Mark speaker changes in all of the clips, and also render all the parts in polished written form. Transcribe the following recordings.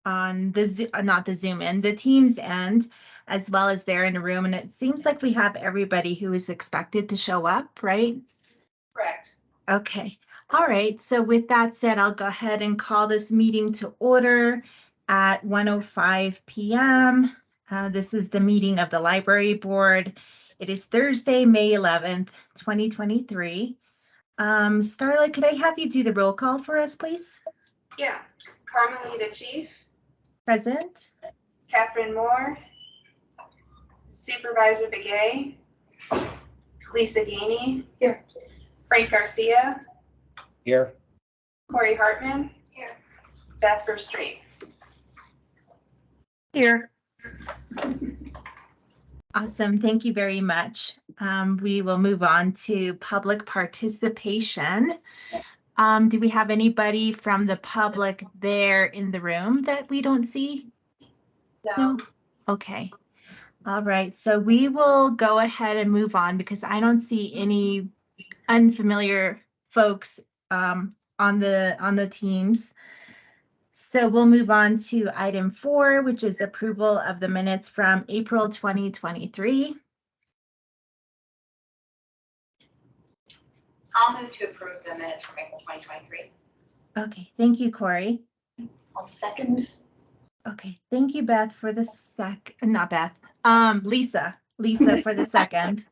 Speaker 1: on the not the Zoom end, the Teams end, as well as there in the room. And it seems like we have everybody who is expected to show up, right?
Speaker 2: Correct.
Speaker 1: Okay. All right. So with that said, I'll go ahead and call this meeting to order at 1:05 p.m. This is the meeting of the library board. It is Thursday, May 11th, 2023. Starla, could I have you do the roll call for us, please?
Speaker 2: Yeah. Carmelita Chief.
Speaker 1: Present.
Speaker 2: Catherine Moore. Supervisor Begay. Lisa Gainey.
Speaker 3: Here.
Speaker 2: Frank Garcia.
Speaker 4: Here.
Speaker 2: Corey Hartman.
Speaker 3: Here.
Speaker 2: Beth Verstreet.
Speaker 3: Here.
Speaker 1: Awesome. Thank you very much. We will move on to public participation. Do we have anybody from the public there in the room that we don't see? No. Okay. All right. So we will go ahead and move on because I don't see any unfamiliar folks on the teams. So we'll move on to item 4, which is approval of the minutes from April 2023.
Speaker 3: I'll move to approve the minutes from April 2023.
Speaker 1: Okay, thank you, Corey.
Speaker 3: I'll second.
Speaker 1: Okay, thank you, Beth, for the not Beth, Lisa for the second.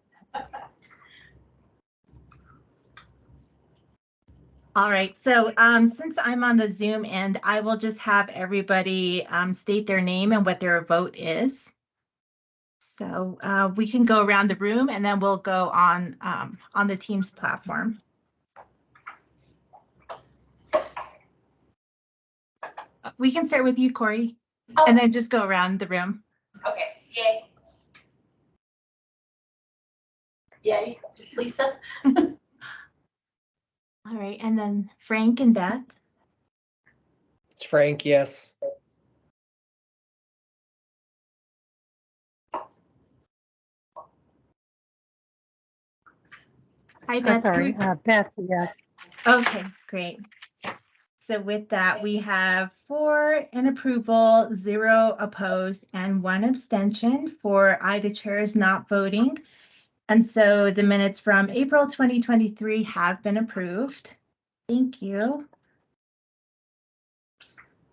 Speaker 1: All right, so since I'm on the Zoom end, I will just have everybody state their name and what their vote is. So we can go around the room and then we'll go on the Teams platform. We can start with you, Corey, and then just go around the room.
Speaker 3: Okay, yay. Yay, Lisa.
Speaker 1: All right, and then Frank and Beth.
Speaker 4: It's Frank, yes.
Speaker 1: Hi, Beth.
Speaker 5: Sorry, Beth, yes.
Speaker 1: Okay, great. So with that, we have 4 in approval, 0 opposed, and 1 abstention for the chair is not voting. And so the minutes from April 2023 have been approved. Thank you.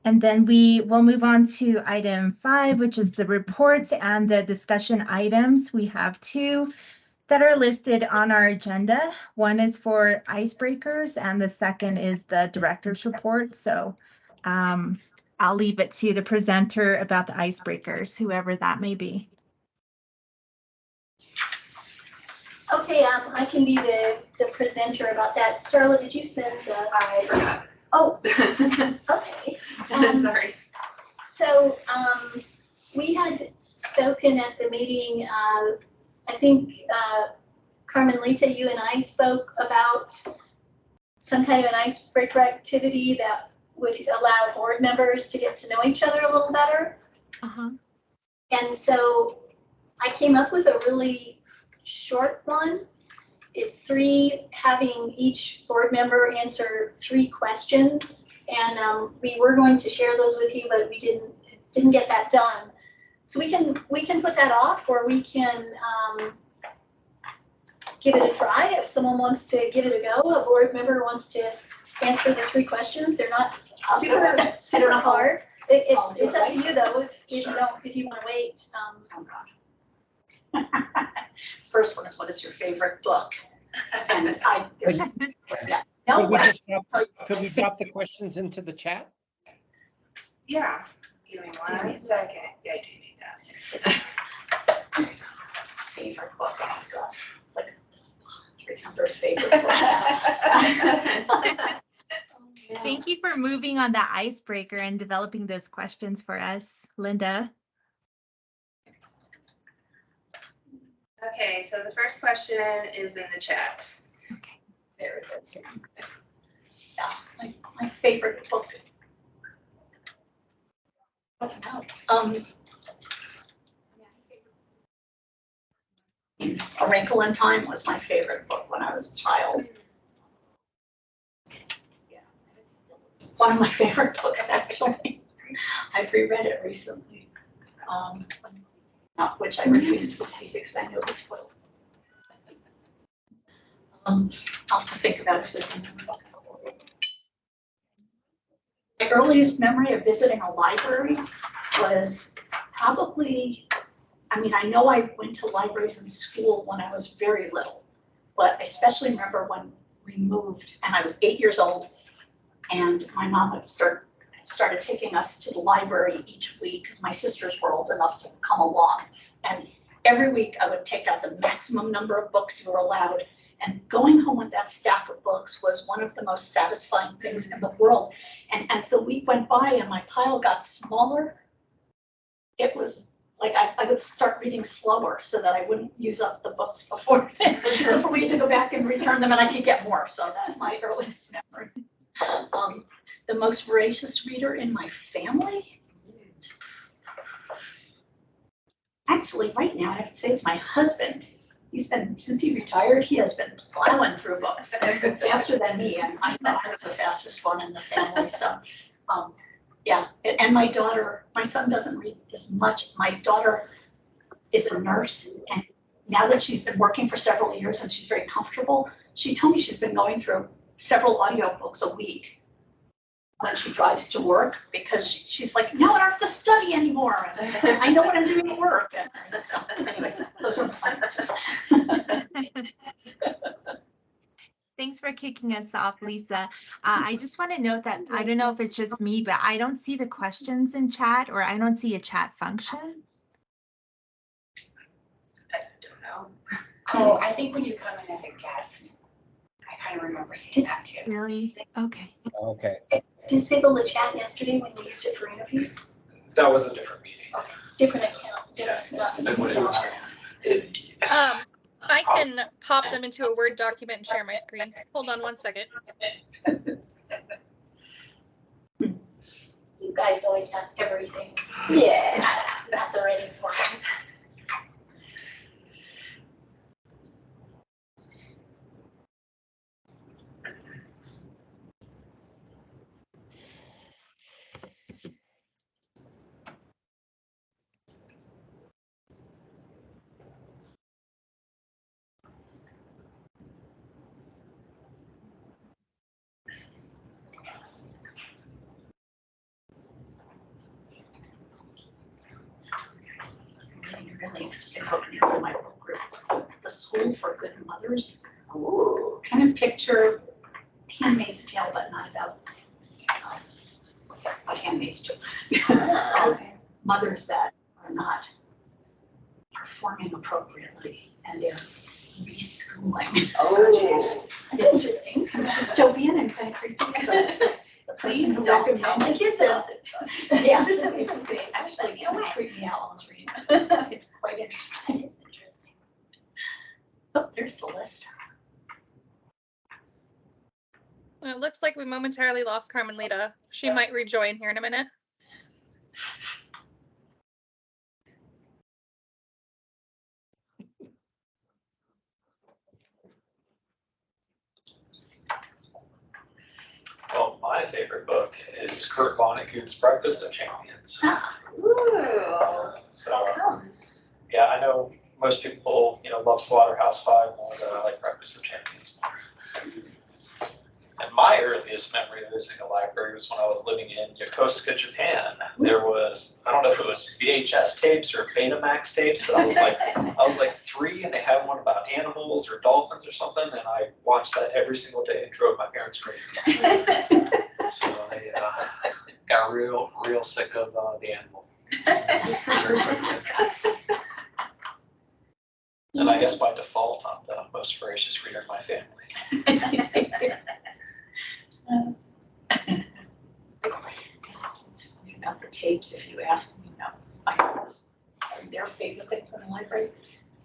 Speaker 1: And then we will move on to item 5, which is the reports and the discussion items. We have 2 that are listed on our agenda. One is for icebreakers and the second is the director's report. So I'll leave it to the presenter about the icebreakers, whoever that may be.
Speaker 6: Okay, I can be the presenter about that. Starla, did you send the?
Speaker 2: I forgot.
Speaker 6: Oh, okay.
Speaker 2: Sorry.
Speaker 6: So we had spoken at the meeting, I think Carmelita, you and I spoke about some kind of an icebreaker activity that would allow board members to get to know each other a little better. And so I came up with a really short one. It's having each board member answer 3 questions. And we were going to share those with you, but we didn't get that done. So we can put that off, or we can give it a try. If someone wants to give it a go, a board member wants to answer the 3 questions. They're not super hard. It's up to you though. If you want to wait.
Speaker 3: Oh gosh. First one is, what is your favorite book? And yeah. No,
Speaker 4: Could we drop the questions into the chat?
Speaker 2: Yeah. Give me 1 second. Yeah, I do need that.
Speaker 3: Favorite book. Oh gosh. Like 300 favorite books.
Speaker 1: Thank you for moving on that icebreaker and developing those questions for us, Linda.
Speaker 2: Okay, so the first question is in the chat.
Speaker 1: Okay.
Speaker 3: There it is. Yeah, my favorite book. A Wrinkle in Time was my favorite book when I was a child. Yeah, it's one of my favorite books actually. I've reread it recently, which I refuse to see because I know it's spoiled. I'll have to think about if there's anything. My earliest memory of visiting a library was probably, I mean, I know I went to libraries in school when I was very little, but I especially remember when we moved and I was 8 years old and my mom would started taking us to the library each week because my sisters were old enough to come along. And every week I would take out the maximum number of books you were allowed. And going home with that stack of books was one of the most satisfying things in the world. And as the week went by and my pile got smaller, it was like I would start reading slower so that I wouldn't use up the books before we had to go back and return them and I could get more. So that's my earliest memory. The most voracious reader in my family? Actually, right now, I have to say it's my husband. Since he retired, he has been plowing through books faster than me, and I thought I was the fastest one in the family, so, yeah. And my daughter, my son doesn't read as much. My daughter is a nurse, and now that she's been working for several years and she's very comfortable, she told me she's been going through several audiobooks a week when she drives to work, because she's like, now I don't have to study anymore. I know what I'm doing at work. And so, anyways, those are my answers.
Speaker 1: Thanks for kicking us off, Lisa. I just want to note that I don't know if it's just me, but I don't see the questions in chat, or I don't see a chat function.
Speaker 2: I don't know. Oh, I think when you come in as a guest, I kind of remember seeing that too.
Speaker 1: Really? Okay.
Speaker 4: Okay.
Speaker 6: Disable the chat yesterday when we used it for interviews?
Speaker 5: That was a different meeting.
Speaker 6: Different account, different
Speaker 5: Yeah,
Speaker 6: specific
Speaker 5: it would-
Speaker 6: account.
Speaker 7: I can pop them into a Word document and share my screen. Hold on one second.
Speaker 6: You guys always have everything.
Speaker 3: Yeah.
Speaker 6: Not the writing forms. Really interesting looking at my book group. It's called The School for Good Mothers. Ooh, kind of picture Handmaid's Tale, but not about what handmaids do. Mothers that are not performing appropriately and they're reschooling.
Speaker 2: Oh, jeez.
Speaker 6: It's interesting.
Speaker 3: Kind of dystopian and kind of creepy, but the person who
Speaker 6: Don't tell
Speaker 3: recommended
Speaker 6: my kids
Speaker 3: said,
Speaker 6: about this stuff.
Speaker 3: yes, it's actually kind of freaked me out while I was reading it. It's quite interesting.
Speaker 6: It's interesting.
Speaker 3: Oh, there's the list.
Speaker 7: Well, it looks like we momentarily lost Carmen Lita. She might rejoin here in a minute.
Speaker 5: Well, my favorite book is Kurt Vonnegut's Breakfast of Champions.
Speaker 2: Ooh.
Speaker 5: So,
Speaker 2: How come?
Speaker 5: yeah, I know most people, love Slaughterhouse-Five more, but I like Breakfast of Champions more. And my earliest memory of visiting a library was when I was living in Yokosuka, Japan. There was, I don't know if it was VHS tapes or Betamax tapes, but I was like 3, and they had one about animals or dolphins or something, and I watched that every single day and drove my parents crazy. So I got real sick of the animal. And I guess by default, I'm the most voracious reader in my family.
Speaker 3: It's funny about the tapes, if you ask me, their favorite thing from the library.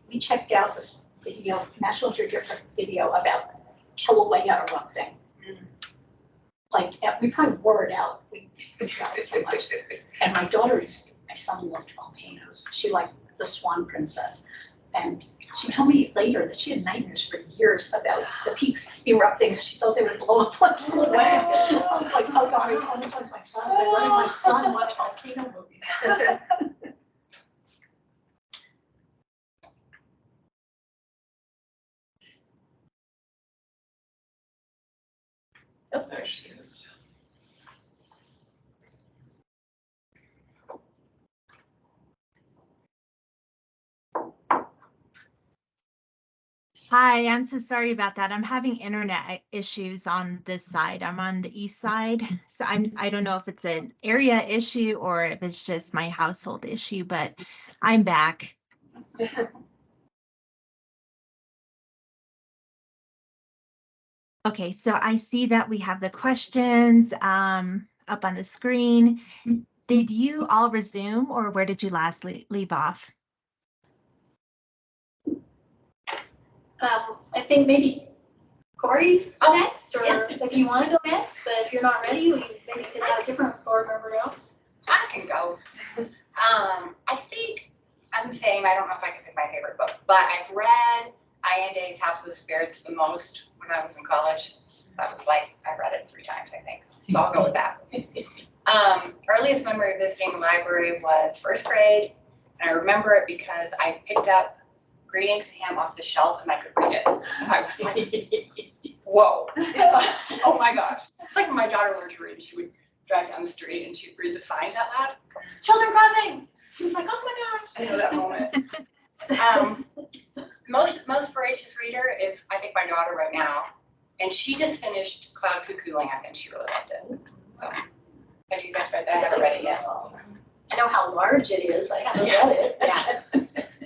Speaker 3: We checked out this video, National Geographic video about Kilauea erupting. Like, we probably wore it out. We got it so much. And my son loved volcanoes. She liked The Swan Princess. And she told me later that she had nightmares for years about the peaks erupting. She thought they would blow up like blow away. I was like, oh God, I traumatized my child by letting my son watch volcano movies. Oh, there she is.
Speaker 1: Hi, I'm so sorry about that. I'm having internet issues on this side. I'm on the east side. So I don't know if it's an area issue or if it's just my household issue, but I'm back. Okay, so I see that we have the questions up on the screen. Did you all resume or where did you last leave off?
Speaker 6: I think maybe Corey's next, or if you want to go next, but if you're not ready, we maybe could have a different board member go.
Speaker 2: I can go. I think I'm the same. I don't know if I can pick my favorite book, but I've read Allende's House of the Spirits the most when I was in college. That was like, I read it 3 times, I think. So I'll go with that. Earliest memory of visiting the library was 1st grade. And I remember it because I picked up Greetings to Him off the shelf and I could read it. And I was like, whoa. Oh my gosh. It's like when my daughter learned to read, she would drive down the street and she'd read the signs out loud. Children crossing. She was like, oh my gosh. I know that moment. Most voracious reader is, I think, my daughter right now. And she just finished Cloud Cuckoo Land and she really loved it. So, have you guys read that? I haven't read it yet.
Speaker 3: I know how large it is. I haven't read it.
Speaker 2: Yeah.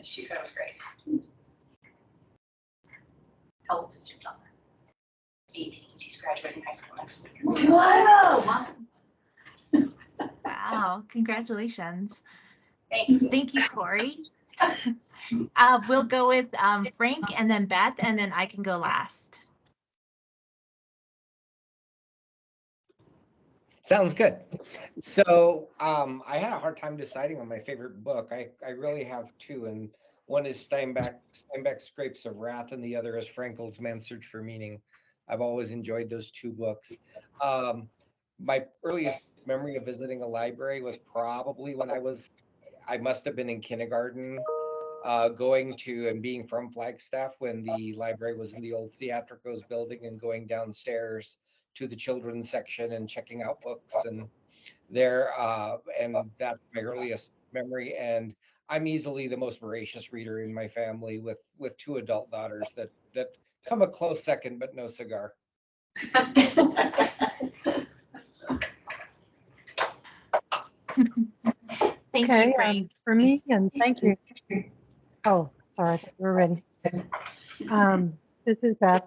Speaker 2: She said it was great.
Speaker 3: How old is your daughter?
Speaker 2: 18. She's graduating high school next week.
Speaker 3: Wow.
Speaker 1: Wow, congratulations.
Speaker 2: Thanks.
Speaker 1: Thank you, Corey. We'll go with Frank and then Beth, and then I can go last.
Speaker 4: Sounds good. So I had a hard time deciding on my favorite book. I really have 2, and one is Steinbeck's Grapes of Wrath, and the other is Frankel's Man's Search for Meaning. I've always enjoyed those 2 books. My earliest memory of visiting a library was probably when I must have been in kindergarten, going to and being from Flagstaff when the library was in the old Theatricals building and going downstairs to the children's section and checking out books and that's my earliest memory. And I'm easily the most voracious reader in my family with 2 adult daughters that come a close second, but no cigar.
Speaker 1: Thank
Speaker 8: Okay,
Speaker 1: you, Frank.
Speaker 8: for me, and thank you. Oh, sorry, I thought we were ready. This is Beth,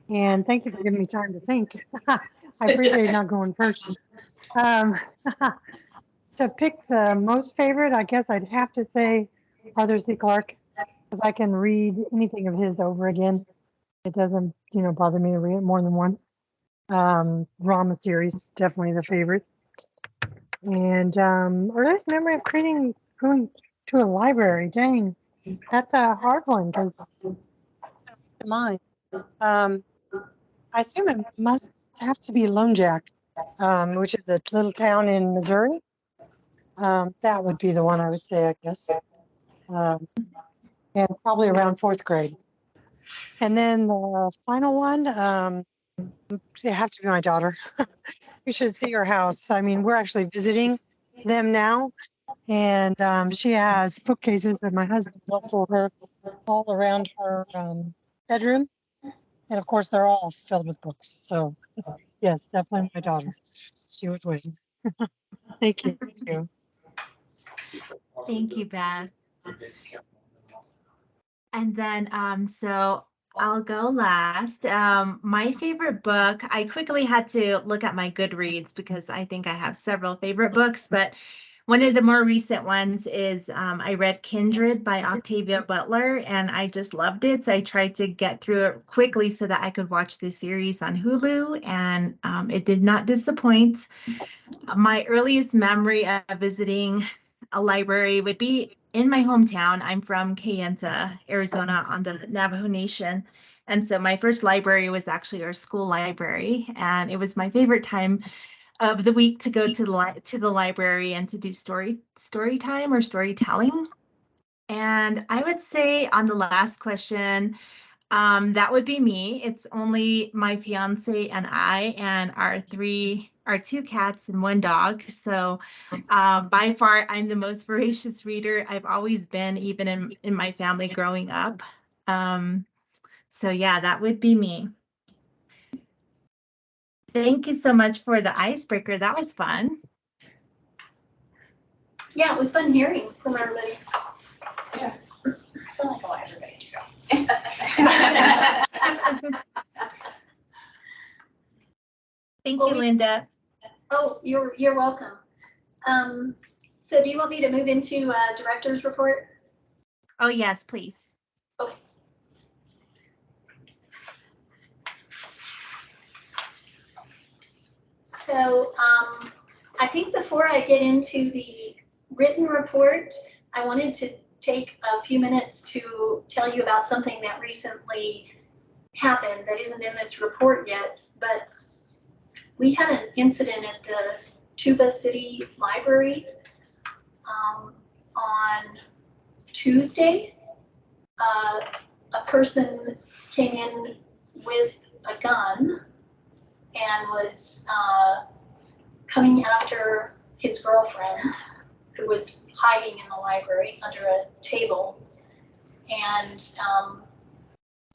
Speaker 8: and thank you for giving me time to think. I appreciate not going first. To pick the most favorite, I guess I'd have to say Arthur C. Clarke, because I can read anything of his over again. It doesn't, bother me to read it more than once. Drama series, definitely the favorite. And earliest memory of going to a library, dang, that's a hard one because mine. I assume it must have to be Lone Jack, which is a little town in Missouri. That would be the one I would say, I guess. And probably around 4th grade. And then the final one, it have to be my daughter. You should see her house. I mean, we're actually visiting them now. And she has bookcases that my husband built for her all around her bedroom. And of course, they're all filled with books. So, yes, definitely my daughter. She would win. Thank you.
Speaker 1: Thank you, Beth. And then, so I'll go last. My favorite book, I quickly had to look at my Goodreads because I think I have several favorite books, but one of the more recent ones is I read Kindred by Octavia Butler, and I just loved it. So I tried to get through it quickly so that I could watch the series on Hulu, and it did not disappoint. My earliest memory of visiting a library would be in my hometown. I'm from Kayenta, Arizona, on the Navajo Nation. And so my first library was actually our school library, and it was my favorite time of the week to go to the library and to do story time or storytelling. And I would say on the last question, that would be me. It's only my fiance and I and our two cats and one dog. So by far, I'm the most voracious reader I've always been, even in my family growing up. So yeah, that would be me. Thank you so much for the icebreaker. That was fun.
Speaker 6: Yeah, it was fun hearing from everybody.
Speaker 2: I feel like I want everybody to go.
Speaker 1: Thank
Speaker 6: Well,
Speaker 1: you, Linda.
Speaker 6: Oh, you're welcome. So do you want me to move into director's report?
Speaker 1: Oh, yes, please.
Speaker 6: Okay. So I think before I get into the written report, I wanted to take a few minutes to tell you about something that recently happened that isn't in this report yet, but we had an incident at the Tuba City Library on Tuesday. A person came in with a gun and was coming after his girlfriend, who was hiding in the library under a table. And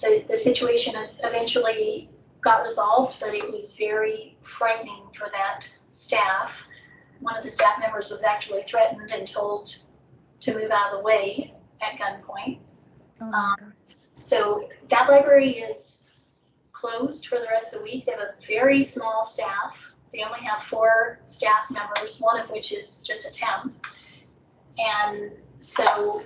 Speaker 6: the situation eventually got resolved, but it was very frightening for that staff. One of the staff members was actually threatened and told to move out of the way at gunpoint. So that library is closed for the rest of the week. They have a very small staff. They only have 4 staff members, one of which is just a temp. And so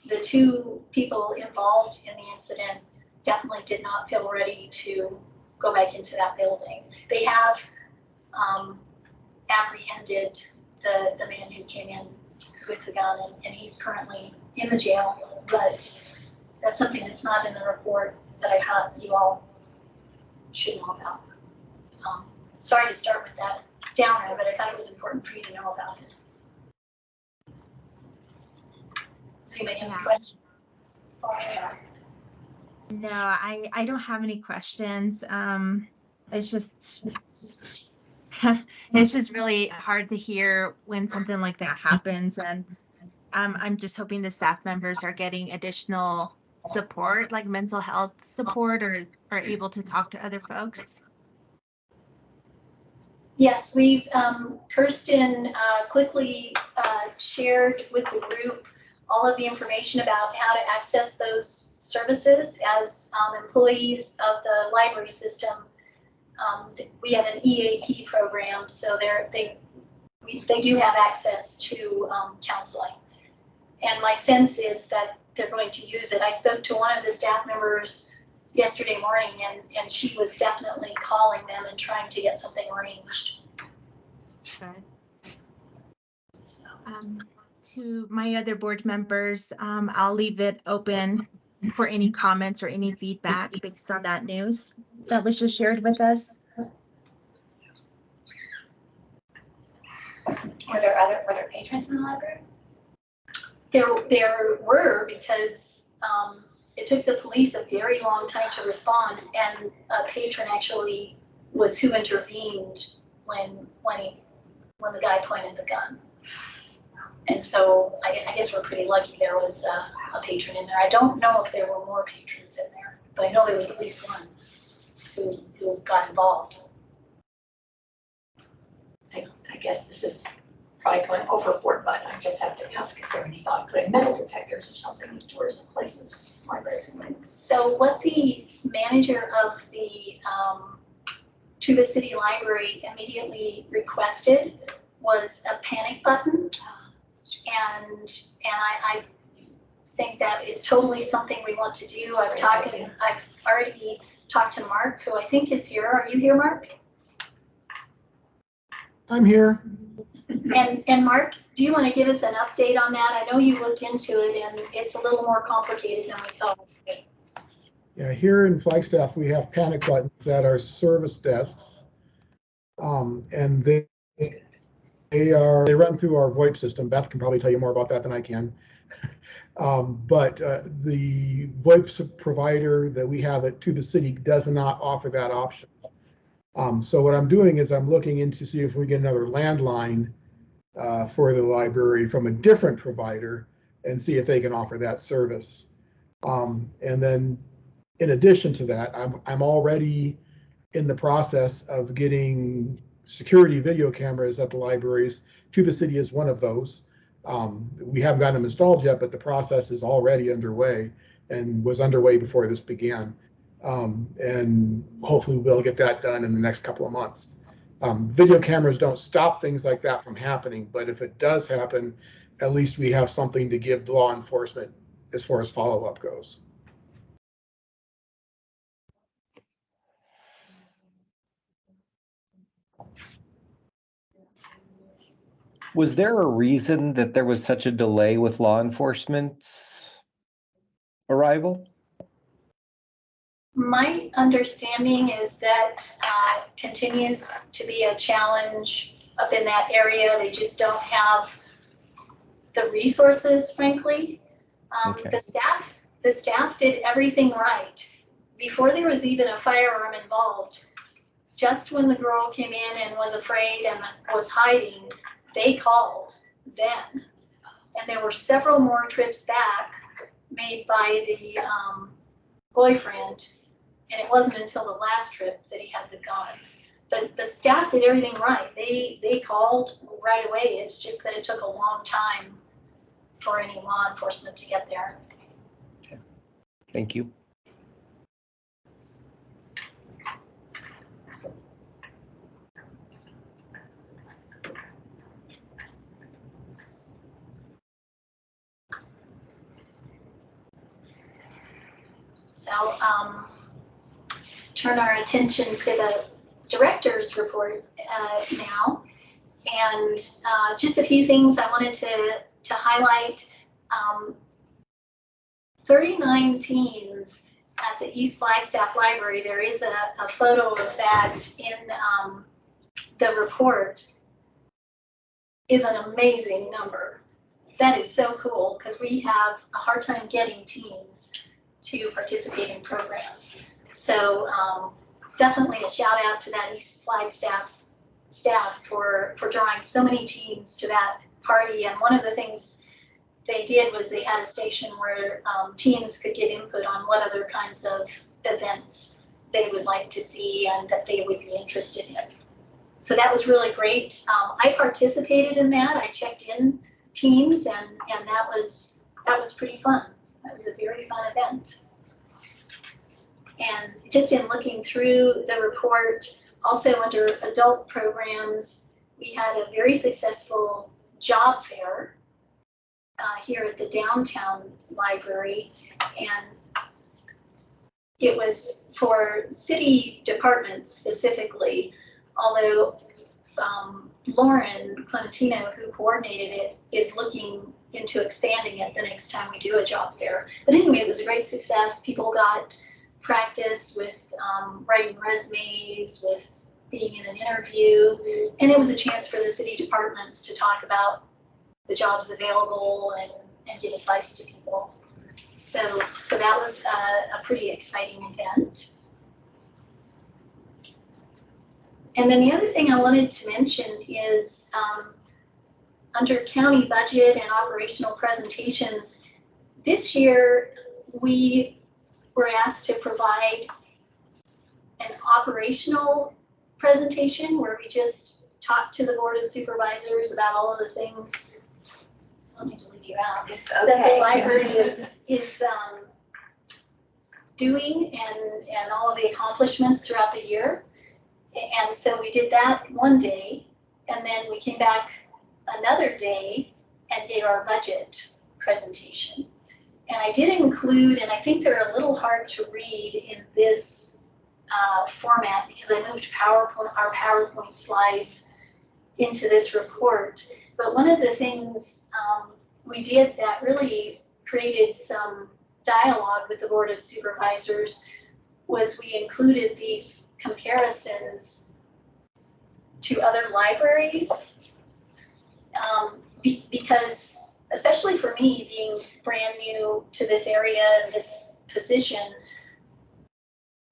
Speaker 6: the 2 people involved in the incident definitely did not feel ready to go back into that building. They have apprehended the man who came in with the gun, and he's currently in the jail, but that's something that's not in the report that I thought you all should know about. Sorry to start with that downer, but I thought it was important for you to know about it. Does anybody have any questions?
Speaker 1: No, I don't have any questions. It's just it's just really hard to hear when something like that happens, and I'm just hoping the staff members are getting additional support, like mental health support, or are able to talk to other folks.
Speaker 6: Yes, we've, Kirsten quickly shared with the group all of the information about how to access those services as employees of the library system. We have an EAP program, so they do have access to counseling. And my sense is that they're going to use it. I spoke to one of the staff members yesterday morning, and she was definitely calling them and trying to get something arranged.
Speaker 1: Good.
Speaker 6: So.
Speaker 1: To my other board members, I'll leave it open for any comments or any feedback based on that news that was just shared with us.
Speaker 2: Were there patrons in the library?
Speaker 6: There were, because it took the police a very long time to respond, and a patron actually was who intervened when the guy pointed the gun. And so I guess we're pretty lucky there was a patron in there. I don't know if there were more patrons in there, but I know there was at least one who got involved.
Speaker 3: So I guess this is probably going overboard, but I just have to ask, is there any thought of putting metal detectors or something in doors and places, libraries and things?
Speaker 6: So what the manager of the Tuba City Library immediately requested was a panic button. And I think that is totally something we want to do. I've already talked to Mark, who I think is here. Are you here, Mark?
Speaker 9: I'm here.
Speaker 6: And Mark, do you want to give us an update on that? I know you looked into it and it's a little more complicated than we thought.
Speaker 9: Yeah, here in Flagstaff, we have panic buttons at our service desks. And they run through our VoIP system. Beth can probably tell you more about that than I can. But the VoIP provider that we have at Tuba City does not offer that option. So what I'm doing is I'm looking into see if we get another landline for the library from a different provider and see if they can offer that service. And then in addition to that, I'm already in the process of getting security video cameras at the libraries. Tuba City is one of those. We haven't gotten them installed yet, but the process is already underway and was underway before this began. And hopefully we'll get that done in the next couple of months. Video cameras don't stop things like that from happening, but if it does happen, at least we have something to give law enforcement as far as follow-up goes.
Speaker 4: Was there a reason that there was such a delay with law enforcement's arrival?
Speaker 6: My understanding is that continues to be a challenge up in that area. They just don't have the resources, frankly.
Speaker 4: Okay.
Speaker 6: The staff did everything right. Before there was even a firearm involved, just when the girl came in and was afraid and was hiding, they called then. And there were several more trips back made by the boyfriend. And it wasn't until the last trip that he had the gun. But staff did everything right. They called right away. It's just that it took a long time for any law enforcement to get there.
Speaker 4: Okay. Thank you.
Speaker 6: So turn our attention to the director's report now. And just a few things I wanted to highlight. 39 teens at the East Flagstaff Library. There is a photo of that in the report. Is an amazing number. That is so cool because we have a hard time getting teens to participate in programs. So definitely a shout out to that East Flagstaff staff for drawing so many teens to that party. And one of the things they did was they had a station where teens could get input on what other kinds of events they would like to see and that they would be interested in. So that was really great. I participated in that. I checked in teams and that was pretty fun. That was a very fun event. And just in looking through the report, also under adult programs, we had a very successful job fair here at the downtown library. And it was for city departments specifically, although Lauren Clementino, who coordinated it, is looking into expanding it the next time we do a job fair. But anyway, it was a great success. People got practice with writing resumes, with being in an interview, and it was a chance for the city departments to talk about the jobs available and give advice to people. So that was a pretty exciting event. And then the other thing I wanted to mention is under county budget and operational presentations, this year we were asked to provide an operational presentation where we just talked to the Board of Supervisors about all of the things. Let me delete you out.
Speaker 2: It's
Speaker 6: That the
Speaker 2: okay.
Speaker 6: library is doing and all of the accomplishments throughout the year. And so we did that one day, and then we came back another day and did our budget presentation. And I did include, and I think they're a little hard to read in this format because I moved our PowerPoint slides into this report. But one of the things we did that really created some dialogue with the Board of Supervisors was we included these comparisons to other libraries. Because, especially for me, being brand new to this area and this position,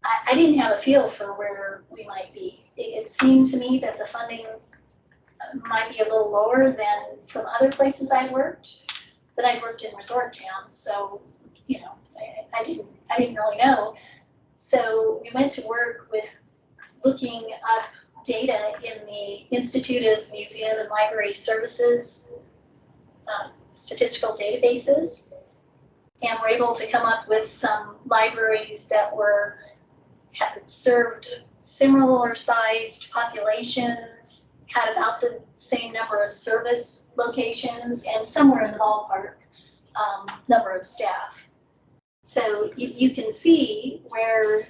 Speaker 6: I didn't have a feel for where we might be. It seemed to me that the funding might be a little lower than from other places I worked, but I worked in resort towns, so you know, I didn't really know. So we went to work with looking up data in the Institute of Museum and Library Services statistical databases, and were able to come up with some libraries that had served similar sized populations, had about the same number of service locations, and somewhere in the ballpark number of staff. So you can see where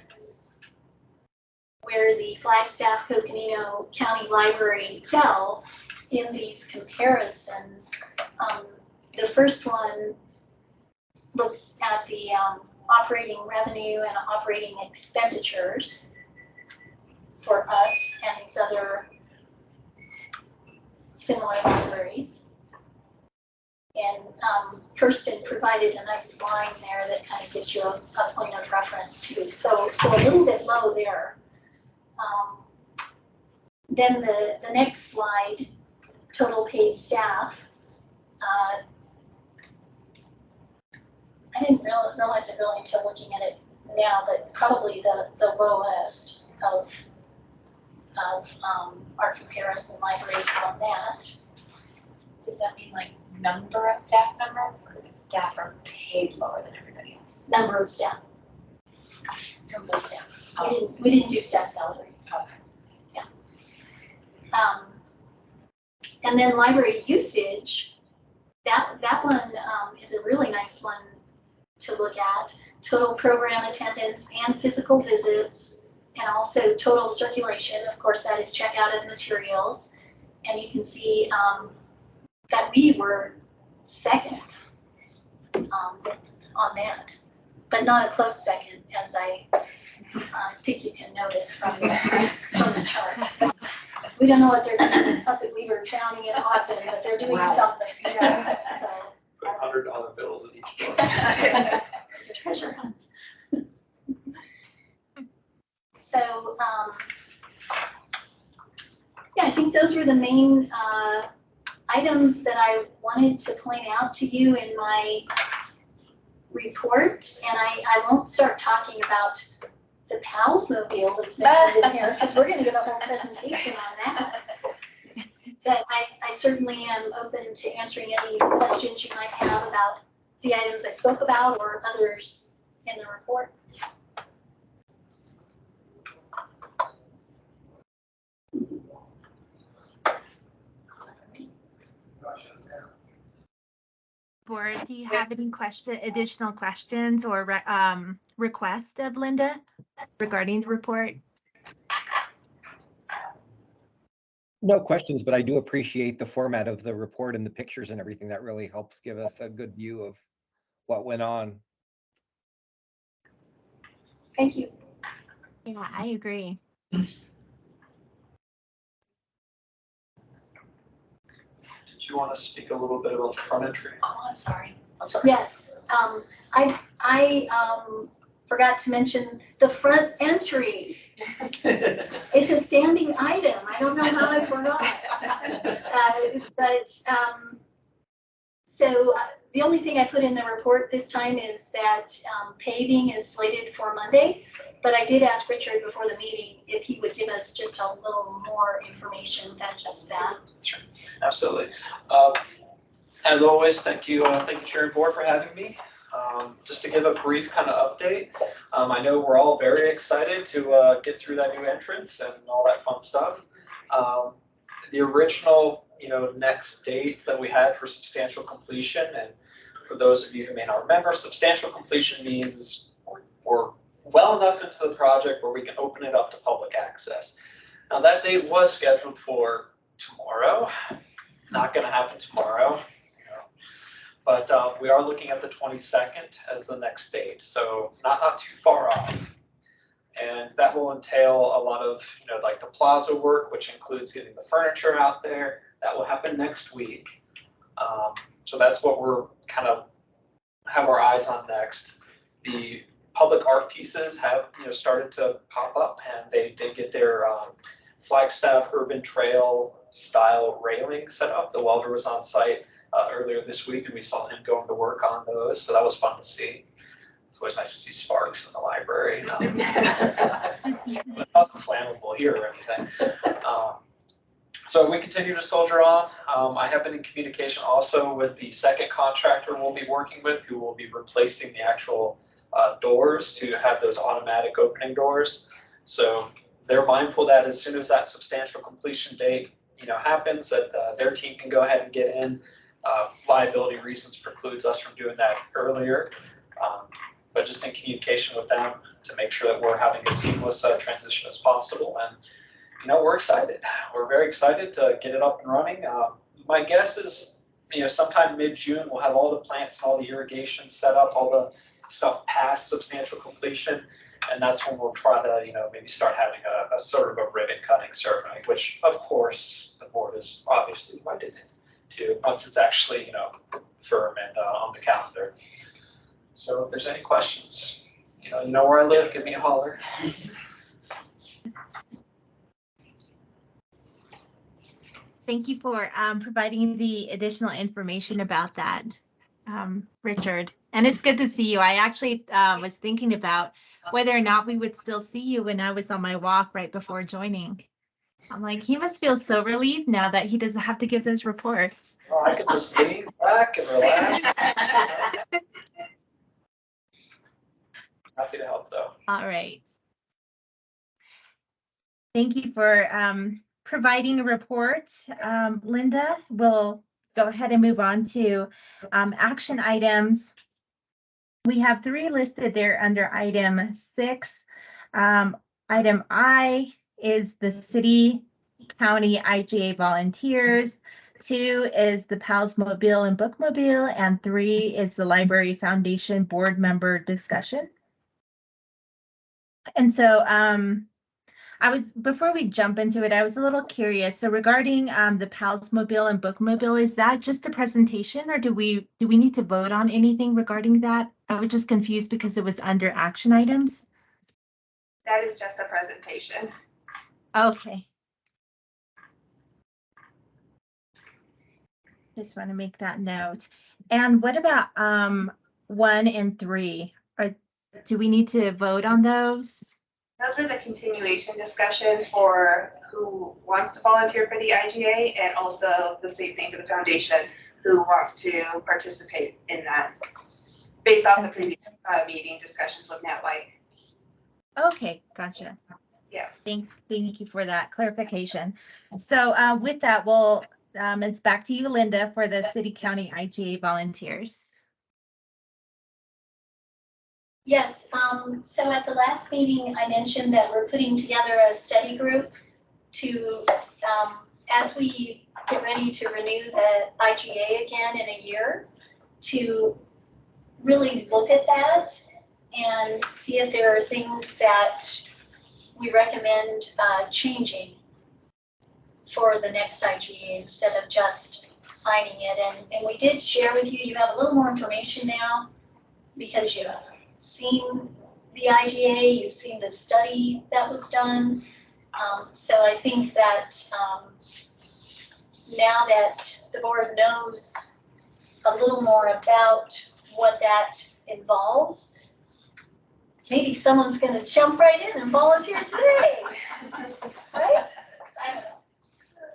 Speaker 6: the Flagstaff Coconino County Library fell in these comparisons. The first one looks at the operating revenue and operating expenditures for us and these other similar libraries. And Kirsten provided a nice line there that kind of gives you a point of reference too. So a little bit low there. Then the next slide, total paid staff. I didn't realize it really until looking at it now, but probably the lowest of our comparison libraries on that.
Speaker 2: Does that mean like number of staff members, or the staff are paid lower than everybody else?
Speaker 6: Number of staff.
Speaker 2: Number of staff.
Speaker 6: We didn't do staff salaries.
Speaker 2: Okay.
Speaker 6: Yeah. And then library usage, that one is a really nice one to look at. Total program attendance and physical visits, and also total circulation. Of course, that is checkout of materials. And you can see that we were second on that, but not a close second, as I think you can notice from the chart. We don't know what they're doing up in Weaver County and Ogden, but they're doing something, you know, so.
Speaker 5: $100 bills in each book.
Speaker 6: Treasure hunt. So, yeah, I think those were the main items that I wanted to point out to you in my report. And I won't start talking about the PALS mobile that's mentioned in here, because we're gonna give a whole presentation on that. But I certainly am open to answering any questions you might have about the items I spoke about or others in the report.
Speaker 1: Board, do you have any additional questions or requests of Linda regarding the report?
Speaker 4: No questions, but I do appreciate the format of the report and the pictures and everything. That really helps give us a good view of what went on.
Speaker 6: Thank you.
Speaker 1: Yeah, I agree.
Speaker 5: Did you want to speak a little bit about the front entry?
Speaker 6: Oh, I'm sorry.
Speaker 5: That's all right.
Speaker 6: Yes, I forgot to mention the front entry. It's a standing item. I don't know how I forgot. So the only thing I put in the report this time is that paving is slated for Monday, but I did ask Richard before the meeting if he would give us just a little more information than just that.
Speaker 5: Sure. Absolutely. As always, thank you, Chair and Board, for having me. Just to give a brief kind of update, I know we're all very excited to get through that new entrance and all that fun stuff. The original, next date that we had for substantial completion, and for those of you who may not remember, substantial completion means we're well enough into the project where we can open it up to public access. Now that date was scheduled for tomorrow. Not gonna happen tomorrow, you know. But we are looking at the 22nd as the next date, so not too far off. And that will entail a lot of, you know, like the plaza work, which includes getting the furniture out there. That will happen next week. So that's what we're kind of have our eyes on next. The public art pieces have, you know, started to pop up, and they did get their Flagstaff Urban Trail style railing set up. The welder was on site earlier this week, and we saw him going to work on those, so that was fun to see. It's always nice to see sparks in the library. It wasn't flammable here or anything. So we continue to soldier on. I have been in communication also with the second contractor we'll be working with, who will be replacing the actual doors to have those automatic opening doors. So they're mindful that as soon as that substantial completion date, you know, happens, that their team can go ahead and get in. Liability reasons precludes us from doing that earlier. But just in communication with them to make sure that we're having a seamless transition as possible. And, you know, we're excited. We're very excited to get it up and running. My guess is, you know, sometime mid-June, we'll have all the plants and all the irrigation set up, all the stuff past substantial completion. And that's when we'll try to, you know, maybe start having a sort of a ribbon cutting ceremony, which of course the board is obviously invited to once it's actually, you know, firm and on the calendar. So if there's any questions, you know where I live, give me a holler.
Speaker 1: Thank you for providing the additional information about that, Richard. And it's good to see you. I actually was thinking about whether or not we would still see you when I was on my walk right before joining. I'm like, he must feel so relieved now that he doesn't have to give those reports.
Speaker 5: Oh, I can just lean back and relax. Happy to help though.
Speaker 1: All right. Thank you for providing a report. Linda, we'll go ahead and move on to action items. We have 3 listed there under item 6. Item I is the city county IGA volunteers. 2 is the PALS Mobile and Bookmobile, and 3 is the Library Foundation board member discussion. And so before we jump into it, I was a little curious. So regarding the PALS Mobile and Bookmobile, is that just a presentation, or do we need to vote on anything regarding that? I was just confused because it was under action items.
Speaker 10: That is just a presentation.
Speaker 1: Okay. Just want to make that note. And what about 1 and 3? Do we need to vote on those?
Speaker 10: Those were the continuation discussions for who wants to volunteer for the IGA, and also the same thing for the foundation, who wants to participate in that, based off the previous meeting discussions with Nat White.
Speaker 1: Okay, gotcha.
Speaker 10: Yeah.
Speaker 1: Thank you for that clarification. So with that, it's back to you, Linda, for the city county IGA volunteers.
Speaker 6: Yes, so at the last meeting, I mentioned that we're putting together a study group to, as we get ready to renew the IGA again in a year, to really look at that and see if there are things that we recommend changing for the next IGA instead of just signing it. And we did share with you, you have a little more information now because you've seen the IGA, you've seen the study that was done. So I think that now that the board knows a little more about what that involves, maybe someone's going to jump right in and volunteer today, right? I don't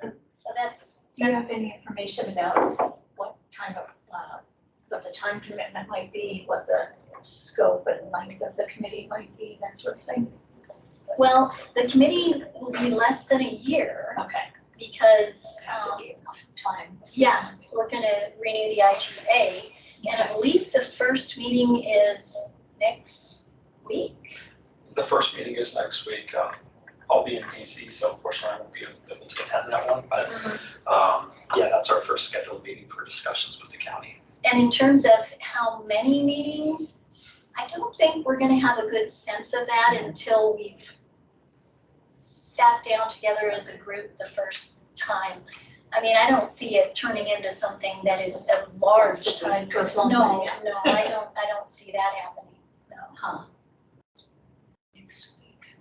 Speaker 6: know. So that's.
Speaker 3: Do you have any information about what time of, what the time commitment might be, what the scope and length of the committee might be, that sort of thing?
Speaker 6: Well, the committee will be less than a year.
Speaker 3: Okay.
Speaker 6: Because,
Speaker 3: Have to be enough time.
Speaker 6: yeah, we're going to renew the IGA. And I believe the first meeting is next week.
Speaker 5: The first meeting is next week. I'll be in DC, so unfortunately I won't be able to attend that one, but yeah, that's our first scheduled meeting for discussions with the county.
Speaker 6: And in terms of how many meetings, I don't think we're gonna have a good sense of that until we've sat down together as a group the first time. I mean, I don't see it turning into something that is a large time.
Speaker 3: Or something.
Speaker 6: No, I don't see that happening, no.
Speaker 3: Huh. Next week.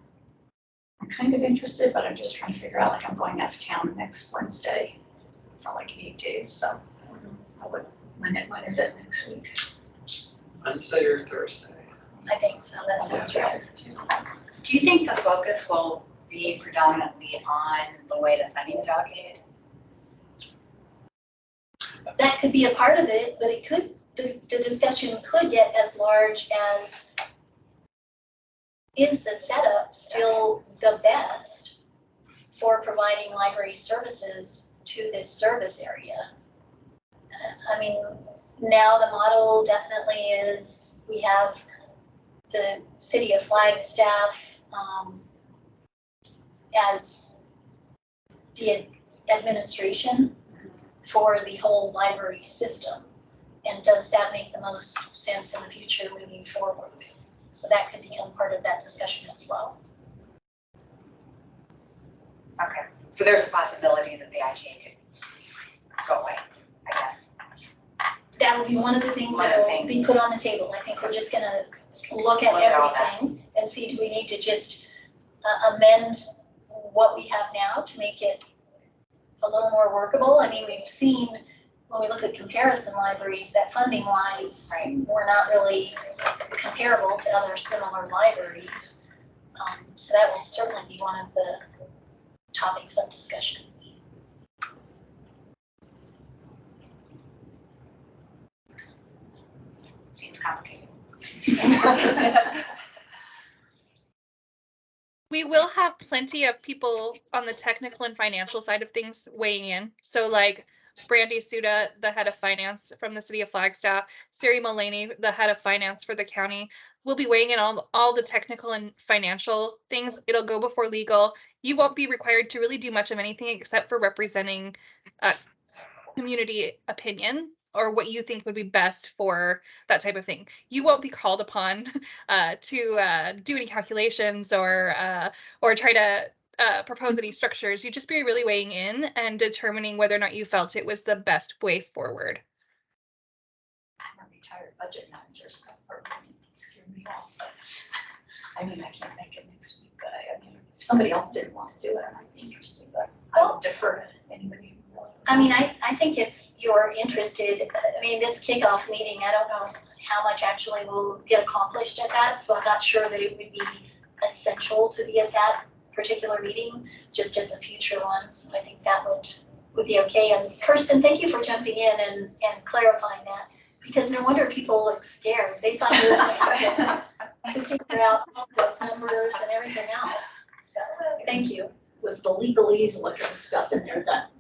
Speaker 3: I'm kind of interested, but I'm just trying to figure out, like, I'm going out of town next Wednesday for like 8 days, so I would, when is it next week?
Speaker 5: Wednesday or Thursday?
Speaker 6: I think so, that sounds right.
Speaker 2: Do you think the focus will be predominantly on the way the funding is allocated?
Speaker 6: That could be a part of it, but it could, the discussion could get as large as, is the setup still the best for providing library services to this service area? I mean, now the model definitely is, we have the city of Flagstaff as the administration for the whole library system. And does that make the most sense in the future moving forward? So that could become part of that discussion as well.
Speaker 2: Okay, so there's a possibility that the IGA could go away, I guess.
Speaker 6: That will be one of the things that will be put on the table. I think we're just gonna look at
Speaker 2: Look at all that.
Speaker 6: everything and see, do we need to just amend what we have now to make it a little more workable? I mean, we've seen, when we look at comparison libraries, that funding wise, we're not really comparable to other similar libraries. So that will certainly be one of the topics of discussion.
Speaker 2: Seems complicated.
Speaker 7: We will have plenty of people on the technical and financial side of things weighing in. So like Brandy Suda, the head of finance from the city of Flagstaff, Siri Mullaney, the head of finance for the county, will be weighing in on all the technical and financial things. It'll go before legal. You won't be required to really do much of anything except for representing community opinion or what you think would be best for that type of thing. You won't be called upon to do any calculations or try to propose any structures. You'd just be really weighing in and determining whether or not you felt it was the best way forward.
Speaker 3: I'm a retired budget manager, so that part scared me off. But I mean, I can't make it next week, but I mean, if somebody else didn't want to do it, I might be interested, but I'll defer to anybody who really.
Speaker 6: I mean, I think if you're interested, I mean, this kickoff meeting, I don't know how much actually will get accomplished at that, so I'm not sure that it would be essential to be at that particular meeting, just at the future ones. I think that would be okay. And Kirsten, thank you for jumping in and clarifying that, because no wonder people look scared. They thought we were going to figure out all those numbers and everything else. So thank you.
Speaker 3: Was the legalese looking stuff in there that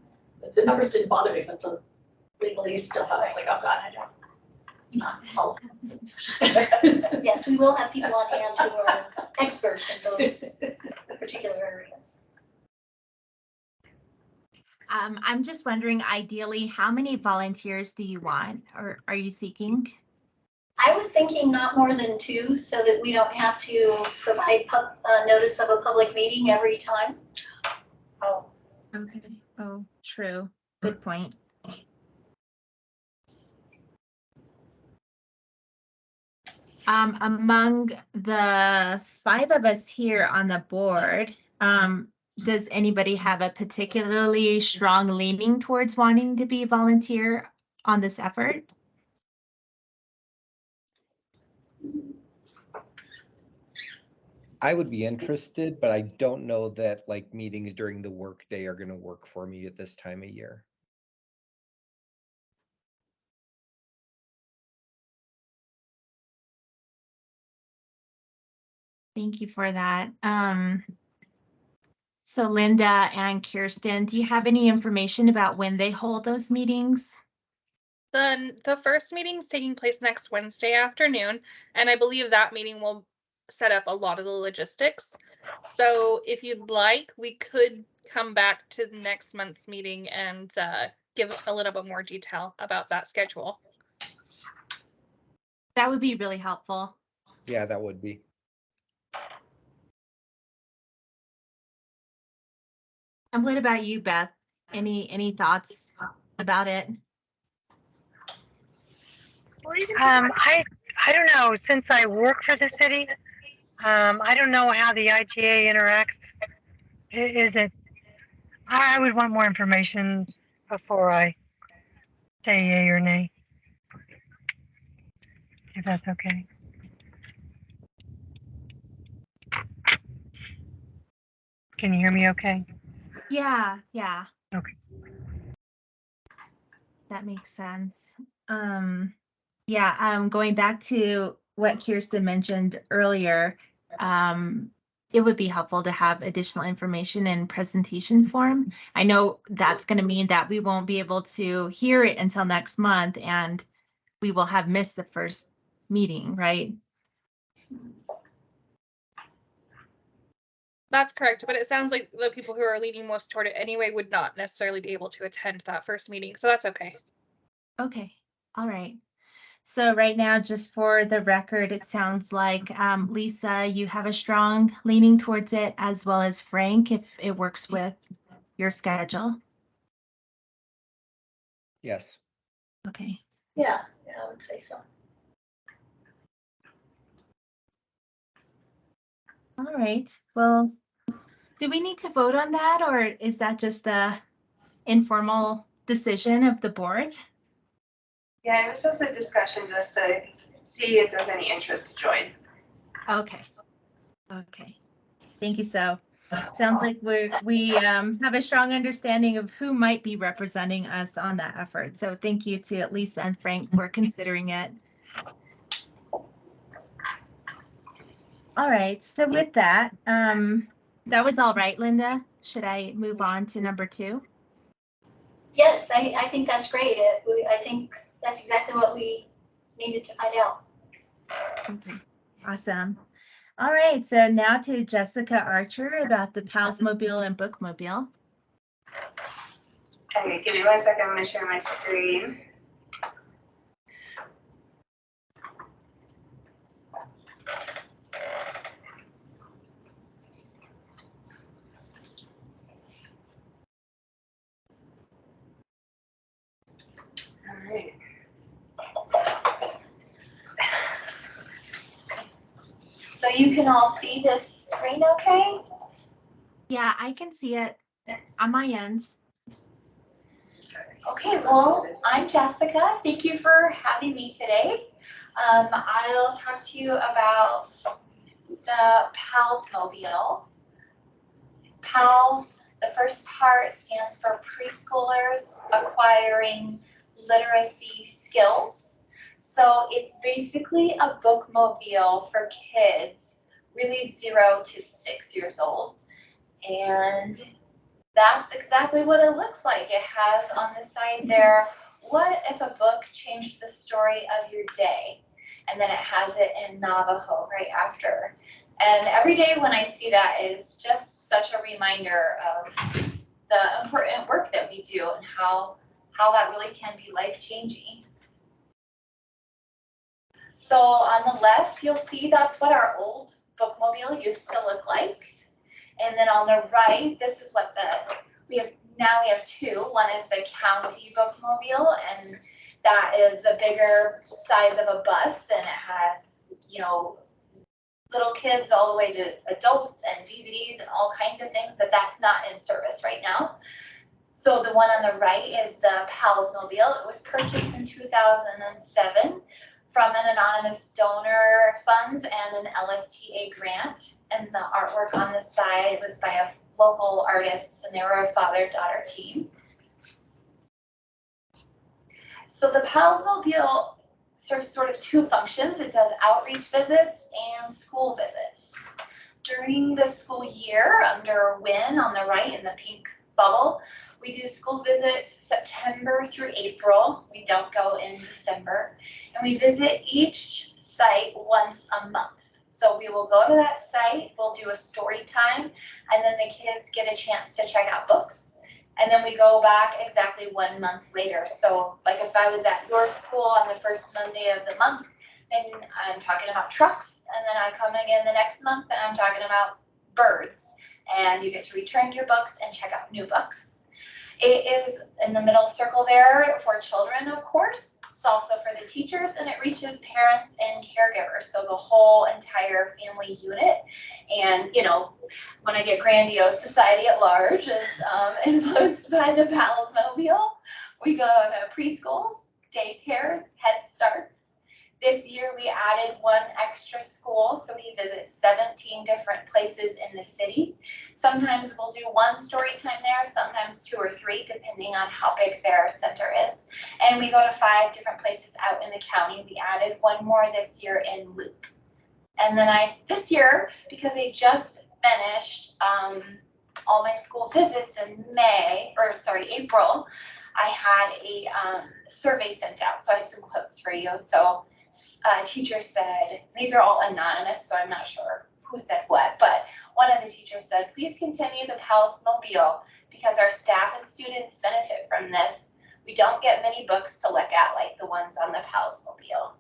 Speaker 3: the numbers didn't bother me, but the legalese stuff, I was like, oh God, I don't. Not all.
Speaker 6: Yes, we will have people on hand who are experts in those particular areas.
Speaker 1: I'm just wondering, ideally, how many volunteers do you want, or are you seeking?
Speaker 6: I was thinking not more than 2, so that we don't have to provide notice of a public meeting every time.
Speaker 1: Oh. Okay. Oh, true. Good point. Among the 5 of us here on the board, does anybody have a particularly strong leaning towards wanting to be a volunteer on this effort?
Speaker 4: I would be interested, but I don't know that like meetings during the workday are going to work for me at this time of year.
Speaker 1: Thank you for that. So Linda and Kirsten, do you have any information about when they hold those meetings?
Speaker 7: The first meeting is taking place next Wednesday afternoon, and I believe that meeting will set up a lot of the logistics. So if you'd like, we could come back to next month's meeting and give a little bit more detail about that schedule.
Speaker 1: That would be really helpful.
Speaker 4: Yeah, that would be.
Speaker 1: And what about you, Beth? Any thoughts about it?
Speaker 8: I don't know, since I work for the city, I don't know how the IGA interacts. Is it, I would want more information before I say yay or nay, if that's okay. Can you hear me okay?
Speaker 1: Yeah.
Speaker 8: Okay.
Speaker 1: That makes sense. Going back to what Kirsten mentioned earlier, it would be helpful to have additional information in presentation form. I know that's going to mean that we won't be able to hear it until next month, and we will have missed the first meeting, right?
Speaker 7: That's correct, but it sounds like the people who are leaning most toward it anyway would not necessarily be able to attend that first meeting, so that's okay.
Speaker 1: Okay, all right. So right now, just for the record, it sounds like Lisa, you have a strong leaning towards it, as well as Frank, if it works with your schedule.
Speaker 4: Yes.
Speaker 1: Okay.
Speaker 6: Yeah, I would say so.
Speaker 1: All right. Well, do we need to vote on that, or is that just a informal decision of the board?
Speaker 10: Yeah, it was just a discussion just to see if there's any interest to join.
Speaker 1: Okay. Thank you. So sounds like we have a strong understanding of who might be representing us on that effort. So thank you to Lisa and Frank for considering it. All right. So with that, that was all right, Linda. Should I move on to number 2?
Speaker 6: Yes, I think that's great. I think that's exactly what we needed to find out.
Speaker 1: Okay. Awesome. All right. So now to Jessica Archer about the Palsmobile and Bookmobile.
Speaker 10: Okay, give me 1 second. I'm going to share my screen. All right.
Speaker 6: So you can all see this screen okay?
Speaker 1: Yeah, I can see it on my end.
Speaker 11: Okay, well, I'm Jessica. Thank you for having me today. I'll talk to you about the Palsmobile. PALS, the first part stands for preschoolers acquiring literacy skills. So it's basically a bookmobile for kids, really 0 to 6 years old. And that's exactly what it looks like. It has on the side there, what if a book changed the story of your day? And then it has it in Navajo right after. And every day when I see that is just such a reminder of the important work that we do and how that really can be life-changing. So on the left, you'll see that's what our old bookmobile used to look like. And then on the right, this is what we have 2. One is the county bookmobile, and that is a bigger size of a bus, and it has, little kids all the way to adults and DVDs and all kinds of things, but that's not in service right now. So the one on the right is the Palsmobile. It was purchased in 2007 from an anonymous donor funds and an LSTA grant. And the artwork on the side was by a local artist, and they were a father-daughter team. So the Palsmobile serves sort of 2 functions. It does outreach visits and school visits. During the school year, under WIN on the right in the pink bubble, we do school visits September through April. We don't go in December. And we visit each site once a month. So we will go to that site, we'll do a story time, and then the kids get a chance to check out books. And then we go back exactly 1 month later. So like if I was at your school on the first Monday of the month, then I'm talking about trucks, and then I come again the next month and I'm talking about birds. And you get to return your books and check out new books. It is in the middle circle there for children, of course. It's also for the teachers, and it reaches parents and caregivers, so the whole entire family unit. And, you know, when I get grandiose, society at large is influenced by the Pals Mobile. We go to preschools, daycares, Head Starts. This year we added 1 extra school, so we visit 17 different places in the city. Sometimes we'll do 1 story time there, sometimes 2 or 3, depending on how big their center is. And we go to 5 different places out in the county. We added 1 more this year in Loop. And then this year, because I just finished all my school visits in April, I had a survey sent out. So I have some quotes for you. So teacher said, these are all anonymous, so I'm not sure who said what, but one of the teachers said, please continue the Pals Mobile because our staff and students benefit from this. We don't get many books to look at like the ones on the Pals Mobile.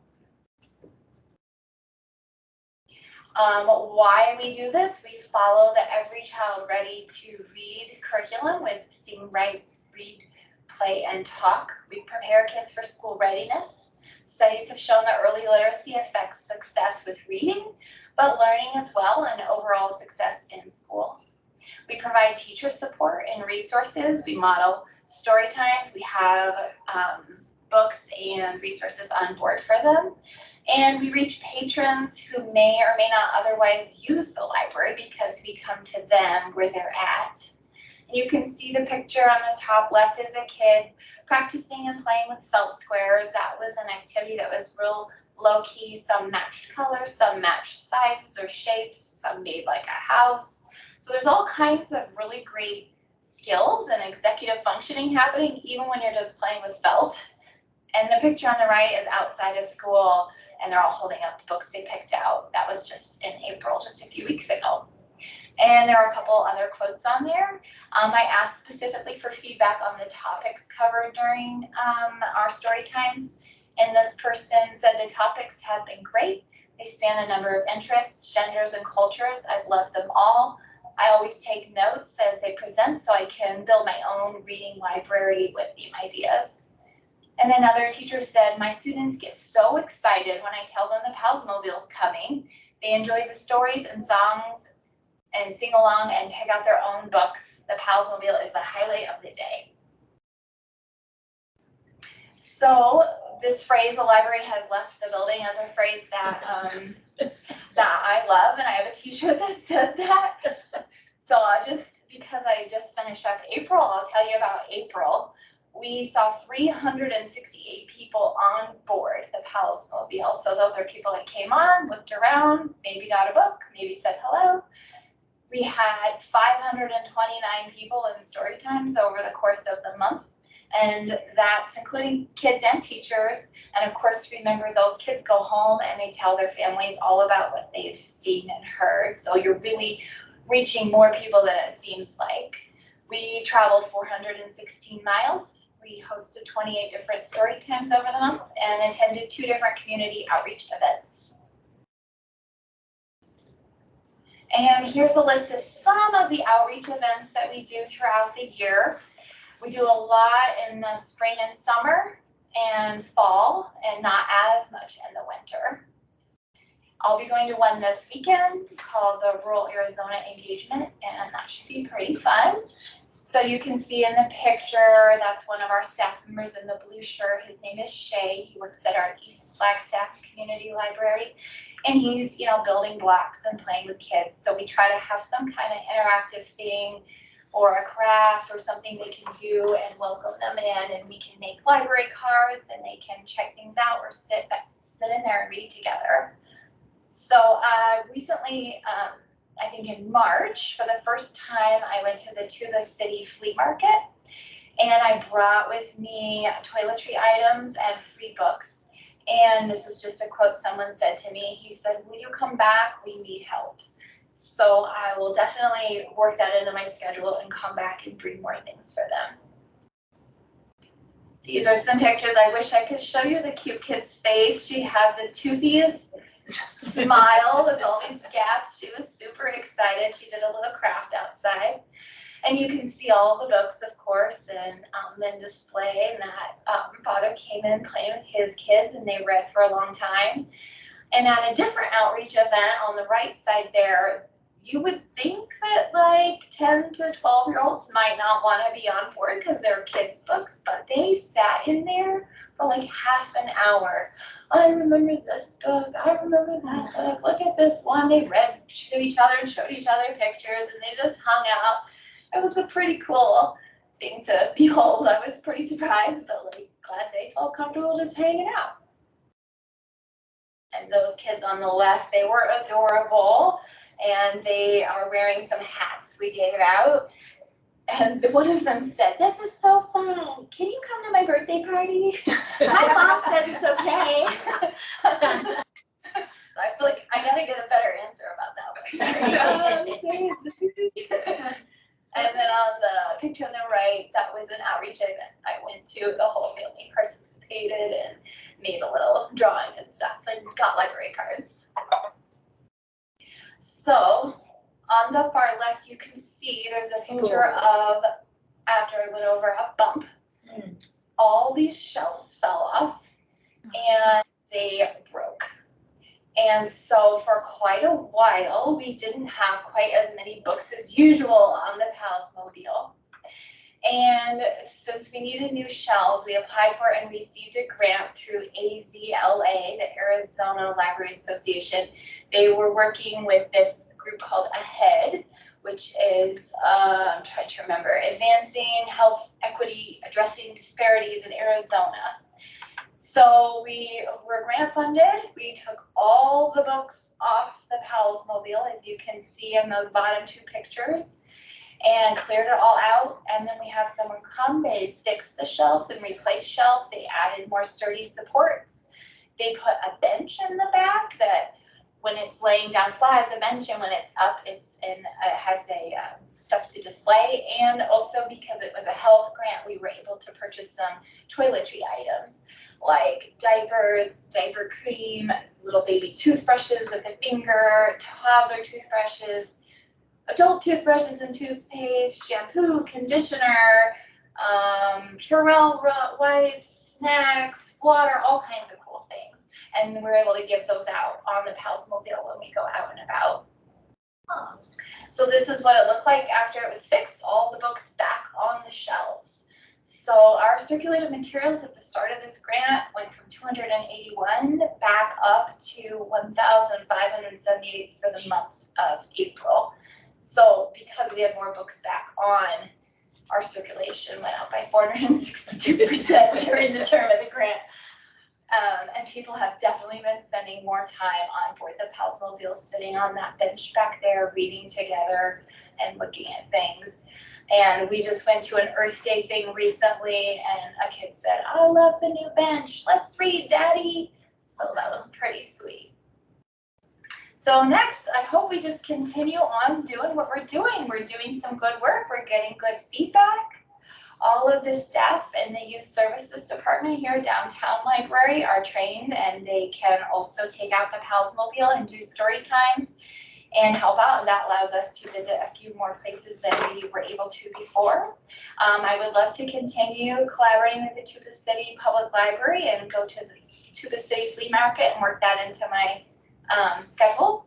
Speaker 11: Why we do this? We follow the Every Child Ready to Read curriculum with Sing, Write, Read, Play, and Talk. We prepare kids for school readiness. Studies have shown that early literacy affects success with reading, but learning as well and overall success in school. We provide teacher support and resources. We model story times. We have books and resources on board for them. And we reach patrons who may or may not otherwise use the library because we come to them where they're at. You can see the picture on the top left is a kid practicing and playing with felt squares. That was an activity that was real low key. Some matched colors, some matched sizes or shapes, some made like a house. So there's all kinds of really great skills and executive functioning happening even when you're just playing with felt. And the picture on the right is outside of school and they're all holding up the books they picked out. That was just in April, just a few weeks ago. And there are a couple other quotes on there. I asked specifically for feedback on the topics covered during our story times. And this person said the topics have been great. They span a number of interests, genders, and cultures. I've loved them all. I always take notes as they present so I can build my own reading library with theme ideas. And another teacher said, my students get so excited when I tell them the Pals Mobile's coming. They enjoy the stories and songs and sing along and pick out their own books. The Pals Mobile is the highlight of the day. So this phrase, the library has left the building, is a phrase that that I love, and I have a t-shirt that says that. So because I just finished up April, I'll tell you about April. We saw 368 people on board the Pals Mobile. So those are people that came on, looked around, maybe got a book, maybe said hello. We had 529 people in story times over the course of the month, and that's including kids and teachers. And of course, remember those kids go home and they tell their families all about what they've seen and heard. So you're really reaching more people than it seems like. We traveled 416 miles. We hosted 28 different story times over the month and attended 2 different community outreach events. And here's a list of some of the outreach events that we do throughout the year. We do a lot in the spring and summer and fall, and not as much in the winter. I'll be going to one this weekend called the Rural Arizona Engagement, and that should be pretty fun. So you can see in the picture, that's one of our staff members in the blue shirt. His name is Shay. He works at our East Flagstaff Community Library. And he's, building blocks and playing with kids. So we try to have some kind of interactive thing or a craft or something they can do and welcome them in. And we can make library cards and they can check things out or sit in there and read together. So recently, I think in March, for the first time, I went to the Tuba City Flea Market, and I brought with me toiletry items and free books. And this was just a quote someone said to me. He said, "Will you come back? We need help." So I will definitely work that into my schedule and come back and bring more things for them. These are some pictures. I wish I could show you the cute kid's face. She had the toothiest smile with all these gaps. She was super excited. She did a little craft outside. And you can see all the books, of course, and then display. And that father came in playing with his kids, and they read for a long time. And at a different outreach event on the right side there, you would think that like 10 to 12-year-olds might not want to be on board because they're kids' books, but they sat in there for like half an hour. I remember this book. I remember that book. Look at this one. They read to each other and showed each other pictures, and they just hung out. It was a pretty cool thing to behold. I was pretty surprised, but like glad they felt comfortable just hanging out. And those kids on the left, they were adorable, and they are wearing some hats we gave out. And one of them said, "This is so fun. Can you come to my birthday party?" My mom says it's okay. I feel like I gotta get a better answer about that one. And then on the picture on the right, that was an outreach event I went to. The whole family participated and made a little drawing and stuff and got library cards. So on the far left, you can see there's a picture of after I went over a bump. All these shelves fell off and they broke. And so for quite a while, we didn't have quite as many books as usual on the Palsmobile. And since we needed new shelves, we applied for and received a grant through AZLA, the Arizona Library Association. They were working with this group called AHEAD, which is, I'm trying to remember, Advancing Health Equity, Addressing Disparities in Arizona. So we were grant funded. We took all the books off the Palsmobile, as you can see in those bottom two pictures, and cleared it all out. And then we had someone come, they fixed the shelves and replaced shelves. They added more sturdy supports. They put a bench in the back that when it's laying down flat as a bench, and when it's up, it's in, it has a stuff to display. And also because it was a health grant, we were able to purchase some toiletry items like diapers, diaper cream, little baby toothbrushes with a finger, toddler toothbrushes, adult toothbrushes and toothpaste, shampoo, conditioner, Purell wipes, snacks, water, all kinds of cool things. And we're able to give those out on the Palsmobile when we go out and about. So this is what it looked like after it was fixed, all the books back on the shelves. So our circulated materials at the start of this grant went from 281 back up to 1,578 for the month of April. So because we had more books back on, our circulation went up by 462% during the term of the grant. And people have definitely been spending more time on board the Palsmobile, sitting on that bench back there, reading together and looking at things. And we just went to an Earth Day thing recently, and a kid said, "I love the new bench. Let's read, Daddy." So that was pretty sweet. So next, I hope we just continue on doing what we're doing. We're doing some good work. We're getting good feedback. All of the staff in the Youth Services Department here at Downtown Library are trained, and they can also take out the Palsmobile and do story times and help out, and that allows us to visit a few more places than we were able to before. I would love to continue collaborating with the Tuba City Public Library and go to the Tuba City Flea Market and work that into my schedule.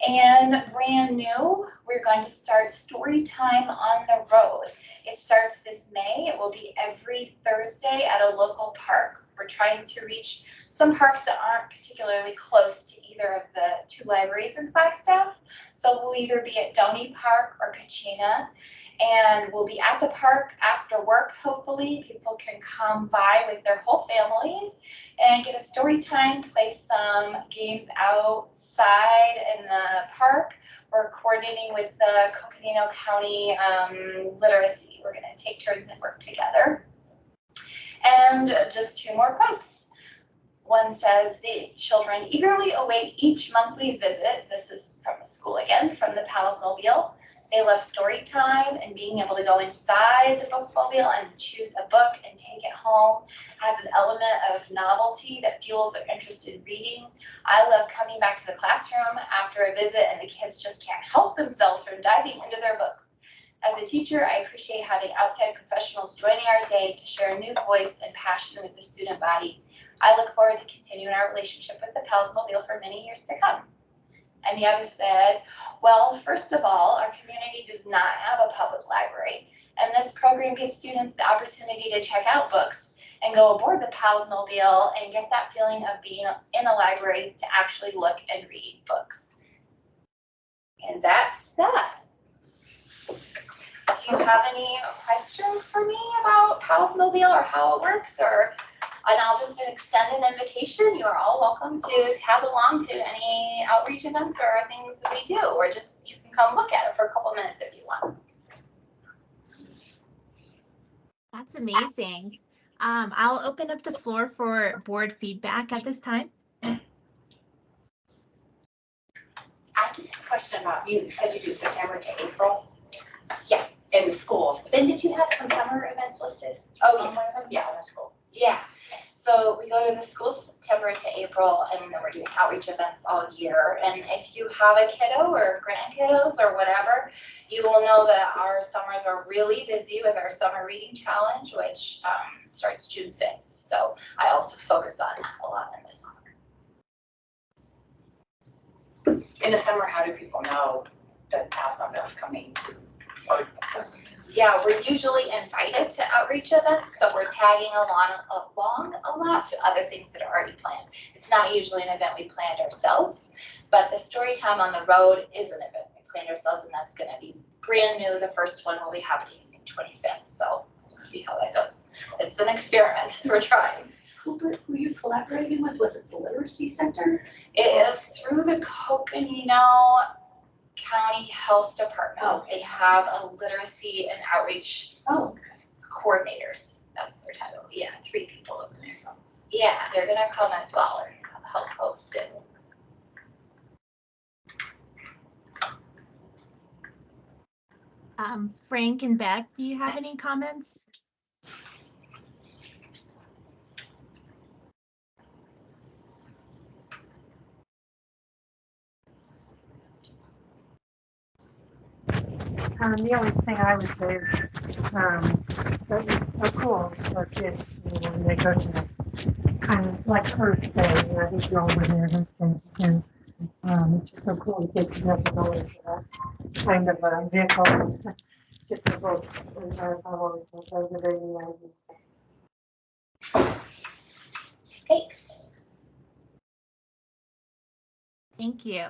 Speaker 11: And brand new, we're going to start story time on the road. It starts this May. It will be every Thursday at a local park. We're trying to reach some parks that aren't particularly close to either of the two libraries in Flagstaff. So we'll either be at Doney Park or Kachina, and we'll be at the park after work. Hopefully people can come by with their whole families and get a story time, play some games outside in the park. We're coordinating with the Coconino County Literacy. We're going to take turns and work together. And just two more quotes. One says the children eagerly await each monthly visit. This is from the school again, from the Pals Mobile. They love story time and being able to go inside the bookmobile and choose a book and take it home. Has an element of novelty that fuels their interest in reading. I love coming back to the classroom after a visit and the kids just can't help themselves from diving into their books. As a teacher, I appreciate having outside professionals joining our day to share a new voice and passion with the student body. I look forward to continuing our relationship with the Pals Mobile for many years to come. And the other said, well, first of all, our community does not have a public library, and this program gives students the opportunity to check out books and go aboard the Pals Mobile and get that feeling of being in a library to actually look and read books. And that's that. Do you have any questions for me about Pals Mobile or how it works? And I'll just extend an invitation. You are all welcome to tag along to any outreach events or things we do, or just you can come look at it for a couple minutes if you want.
Speaker 1: That's amazing. I'll open up the floor for board feedback at this time.
Speaker 2: I just have a question about, you said you do September to April? Yeah, in the schools. But then did you have some summer events listed?
Speaker 11: Oh,
Speaker 2: on one of them? Yeah, that's cool.
Speaker 11: Yeah. So we go to the schools September to April, and then we're doing outreach events all year. And if you have a kiddo or grandkiddos or whatever, you will know that our summers are really busy with our summer reading challenge, which starts June 5th. So I also focus on that a lot in the summer.
Speaker 2: In the summer, how do people know that Pals Mobile is coming?
Speaker 11: Yeah, we're usually invited to outreach events, so we're tagging along a lot to other things that are already planned. It's not usually an event we planned ourselves, but the story time on the road is an event we planned ourselves, and that's going to be brand new. The first one will be happening on 25th, so we'll see how that goes. It's an experiment. We're trying.
Speaker 3: Who are you collaborating with? Was it the Literacy Center?
Speaker 11: It is through the Coconino County Health Department.
Speaker 3: Oh.
Speaker 11: They have a literacy and outreach coordinators. That's their title. Yeah, 3 people over there. So yeah, they're gonna come as well and help host it.
Speaker 1: Frank and Beth, do you have any comments?
Speaker 8: The only thing I would say is, that it's so cool for kids, when they go to the kind of like Earth Day, I think you're over there, Earth Day too. It's just so cool to get together and go into that kind of a vehicle, get the books, and I've always thought that was a very neat idea.
Speaker 11: Thanks.
Speaker 1: Thank you.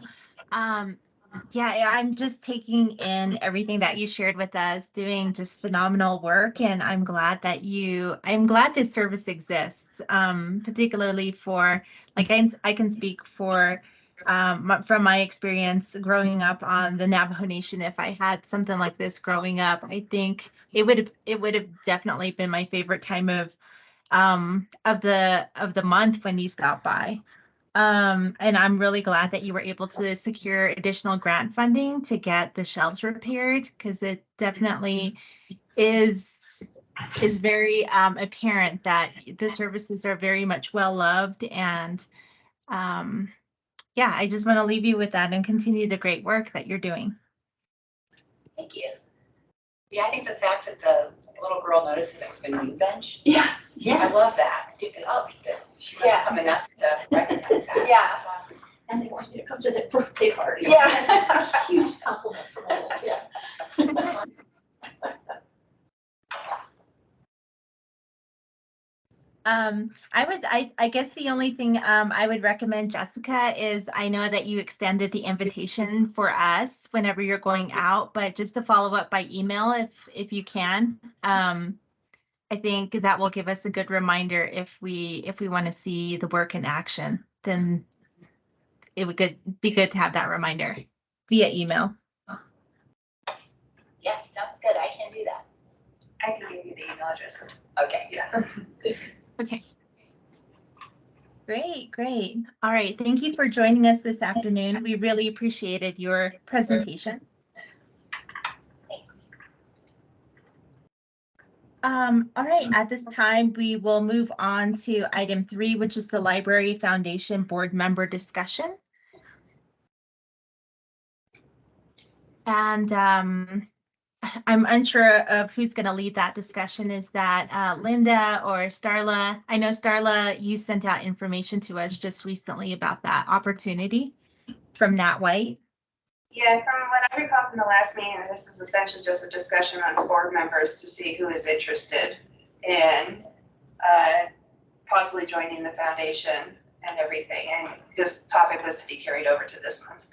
Speaker 1: Yeah, I'm just taking in everything that you shared with us, doing just phenomenal work, and I'm glad this service exists, particularly for, like, I can speak for, from my experience growing up on the Navajo Nation. If I had something like this growing up, I think it would have definitely been my favorite time of the month when you stop by. And I'm really glad that you were able to secure additional grant funding to get the shelves repaired, because it definitely is very apparent that the services are very much well loved. And yeah, I just want to leave you with that and continue the great work that you're doing.
Speaker 11: Thank you.
Speaker 2: Yeah, I think the fact that the little girl noticed that it was a new bench,
Speaker 3: Yeah.
Speaker 2: I love that. She must
Speaker 11: Yeah.
Speaker 2: come enough to recognize that.
Speaker 11: Yeah.
Speaker 2: That's awesome.
Speaker 3: And they want you to come to their birthday party.
Speaker 11: Yeah.
Speaker 3: That's a huge compliment from a little kid.
Speaker 1: I guess the only thing I would recommend, Jessica, is I know that you extended the invitation for us whenever you're going out, but just to follow up by email if you can. I think that will give us a good reminder if we want to see the work in action, then it would be good to have that reminder via email.
Speaker 11: Yeah, sounds good. I can do that.
Speaker 10: I can give you the email addresses.
Speaker 11: Okay.
Speaker 10: Yeah.
Speaker 1: Okay. Great, great. All right, thank you for joining us this afternoon. We really appreciated your presentation.
Speaker 11: Thanks.
Speaker 1: All right, at this time, we will move on to item 3, which is the Library Foundation Board Member Discussion. And I'm unsure of who's going to lead that discussion. Is that Linda or Starla? I know Starla, you sent out information to us just recently about that opportunity from Nat White.
Speaker 10: Yeah, from what I recall from the last meeting, this is essentially just a discussion amongst board members to see who is interested in possibly joining the foundation and everything. And this topic was to be carried over to this month.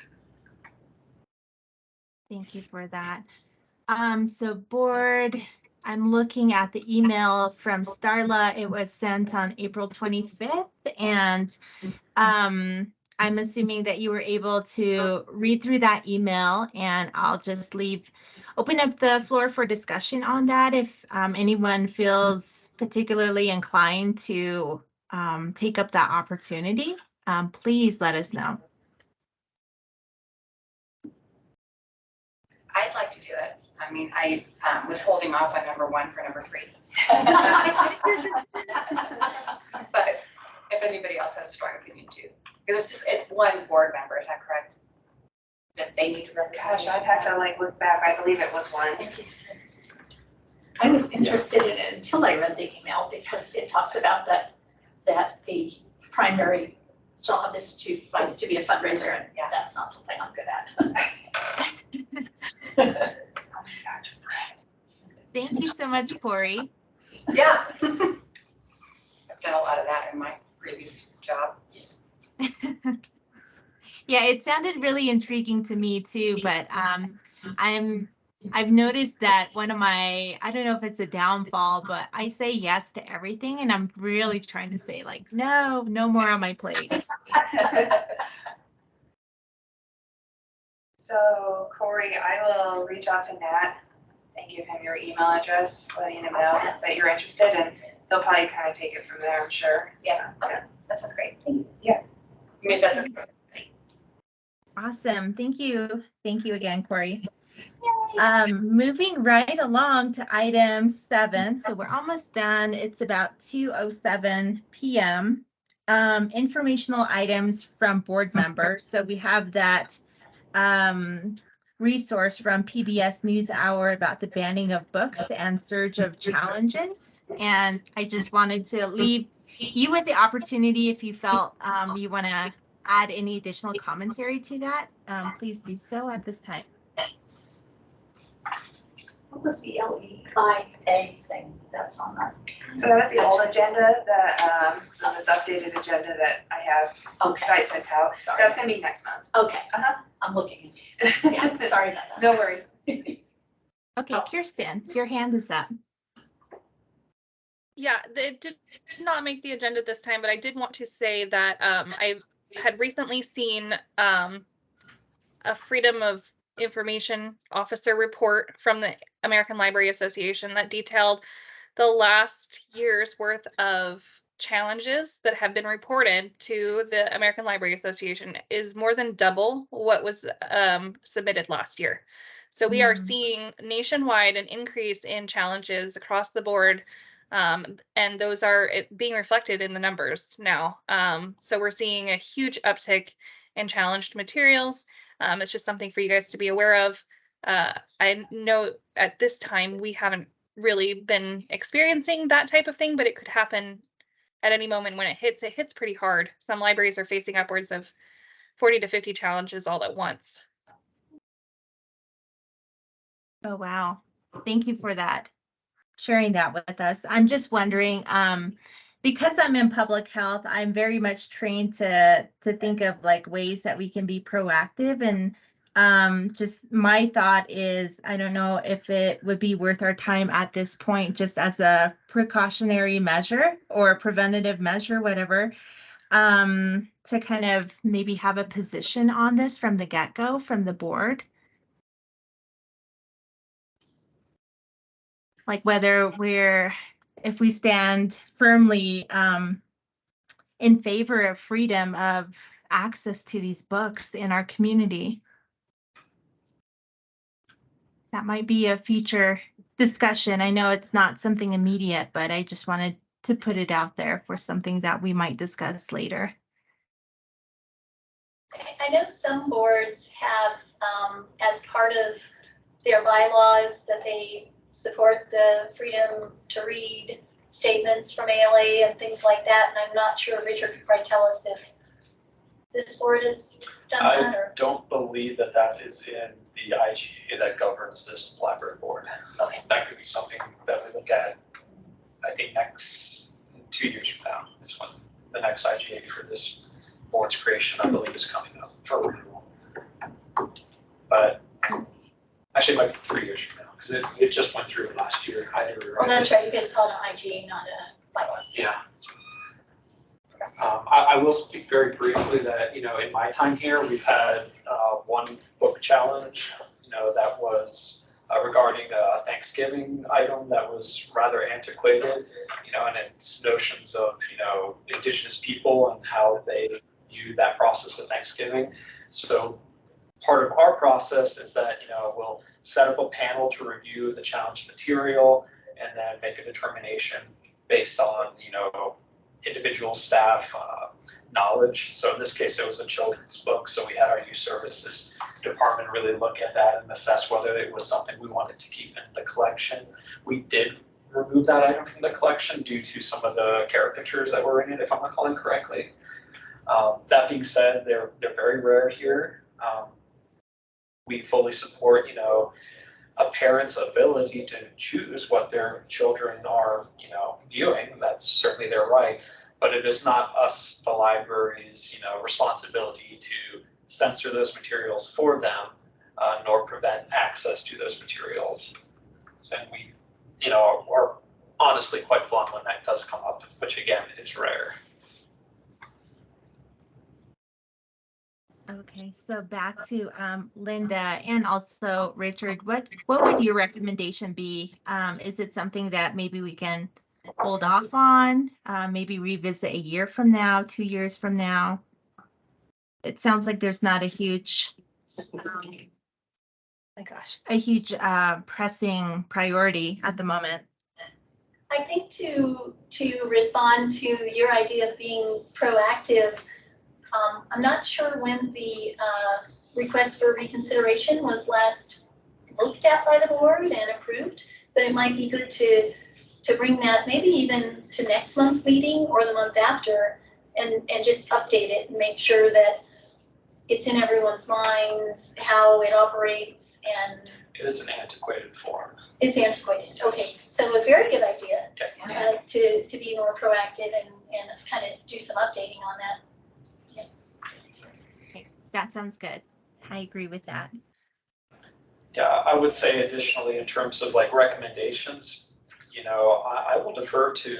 Speaker 1: Thank you for that. So board, I'm looking at the email from Starla. It was sent on April 25th, and I'm assuming that you were able to read through that email, and I'll just open up the floor for discussion on that. If anyone feels particularly inclined to take up that opportunity, please let us know.
Speaker 2: I'd like to do it. I mean, I was holding off on number 1 for number 3. But if anybody else has a strong opinion too, because it's one board member, is that correct? That they need to represent.
Speaker 10: Gosh, I'd have to like look back. I believe it was one.
Speaker 3: I was interested in it until I read the email because it talks about that the primary job is to be a fundraiser, and yeah, that's not something I'm good at.
Speaker 1: Thank you so much, Corey.
Speaker 2: Yeah. I've done a lot of that in my previous job.
Speaker 1: Yeah, it sounded really intriguing to me too, but I've noticed that one of my, I don't know if it's a downfall, but I say yes to everything, and I'm really trying to say like, no more on my plate.
Speaker 10: So Corey, I will reach out to Nat and give him your email address, letting him know that you're interested, and he'll probably kind of take it from there, I'm sure.
Speaker 2: Yeah, okay, that sounds great.
Speaker 10: Yeah.
Speaker 2: I mean, it doesn't.
Speaker 1: Awesome. Thank you. Thank you again, Corey. Moving right along to item 7. So we're almost done. It's about 2:07 p.m. Informational items from board members. So we have that resource from PBS NewsHour about the banning of books and surge of challenges. And I just wanted to leave you with the opportunity, if you felt you want to add any additional commentary to that, please do so at this time.
Speaker 3: What was the LEIA thing that's on that?
Speaker 10: So that was the old agenda that, so this updated agenda that I have,
Speaker 3: Okay,
Speaker 10: I sent out.
Speaker 3: sorry.
Speaker 10: That's gonna be next month.
Speaker 3: Okay,
Speaker 10: Uh-huh.
Speaker 3: I'm looking into it. Yeah, sorry about that.
Speaker 10: No worries.
Speaker 1: Okay, Kirsten, your hand is up.
Speaker 7: Yeah, it did not make the agenda this time, but I did want to say that I had recently seen a Freedom of Information Officer report from the American Library Association that detailed the last year's worth of challenges that have been reported to the American Library Association is more than double what was submitted last year. So we are seeing nationwide an increase in challenges across the board, and those are being reflected in the numbers now. So we're seeing a huge uptick in challenged materials. It's just something for you guys to be aware of. I know at this time we haven't really been experiencing that type of thing, but it could happen at any moment when it hits pretty hard. Some libraries are facing upwards of 40 to 50 challenges all at once.
Speaker 1: Oh, wow. Thank you for that, sharing that with us. I'm just wondering, because I'm in public health, I'm very much trained to think of like ways that we can be proactive. And just my thought is, I don't know if it would be worth our time at this point, just as a precautionary measure or preventative measure, whatever, to kind of maybe have a position on this from the get-go, from the board. Like whether if we stand firmly in favor of freedom of access to these books in our community. That might be a future discussion. I know it's not something immediate, but I just wanted to put it out there for something that we might discuss later.
Speaker 6: I know some boards have, as part of their bylaws, that they support the freedom to read statements from ALA and things like that, and I'm not sure, Richard could probably tell us if this board has done that,
Speaker 5: I
Speaker 6: or?
Speaker 5: don't believe that that is in the IGA that governs this library board.
Speaker 6: Okay.
Speaker 5: That could be something that we look at, I think, next 2 years from now is when the next IGA for this board's creation, I believe, is coming up for renewal. But actually, it might be 3 years from now, because it just went through last year.
Speaker 6: Well, that's right, you guys call it an IGA, not a bylaws.
Speaker 5: Yeah. I will speak very briefly that, in my time here, we've had one book challenge, that was regarding a Thanksgiving item that was rather antiquated, and its notions of, Indigenous people and how they view that process of Thanksgiving. So part of our process is that, we'll set up a panel to review the challenge material and then make a determination based on, individual staff knowledge. So in this case, it was a children's book. So we had our youth services department really look at that and assess whether it was something we wanted to keep in the collection. We did remove that item from the collection due to some of the caricatures that were in it, if I'm recalling correctly. That being said, they're very rare here. We fully support, a parent's ability to choose what their children are, viewing. That's certainly their right, but it is not us, the library's, responsibility to censor those materials for them, nor prevent access to those materials. So we, are honestly quite blunt when that does come up, which again is rare.
Speaker 1: Okay, so back to Linda and also Richard, what would your recommendation be? Is it something that maybe we can hold off on, maybe revisit a year from now, 2 years from now? It sounds like there's not a huge, a huge pressing priority at the moment.
Speaker 6: I think to respond to your idea of being proactive, I'm not sure when the request for reconsideration was last looked at by the board and approved, but it might be good to bring that maybe even to next month's meeting or the month after, and just update it and make sure that it's in everyone's minds how it operates. And
Speaker 5: it is an antiquated form.
Speaker 6: It's antiquated.
Speaker 5: Yes.
Speaker 6: Okay, so a very good idea
Speaker 5: Okay.
Speaker 6: to be more proactive and kind of do some updating on that.
Speaker 1: That sounds good. I agree with that.
Speaker 5: Yeah, I would say additionally, in terms of like recommendations, I will defer to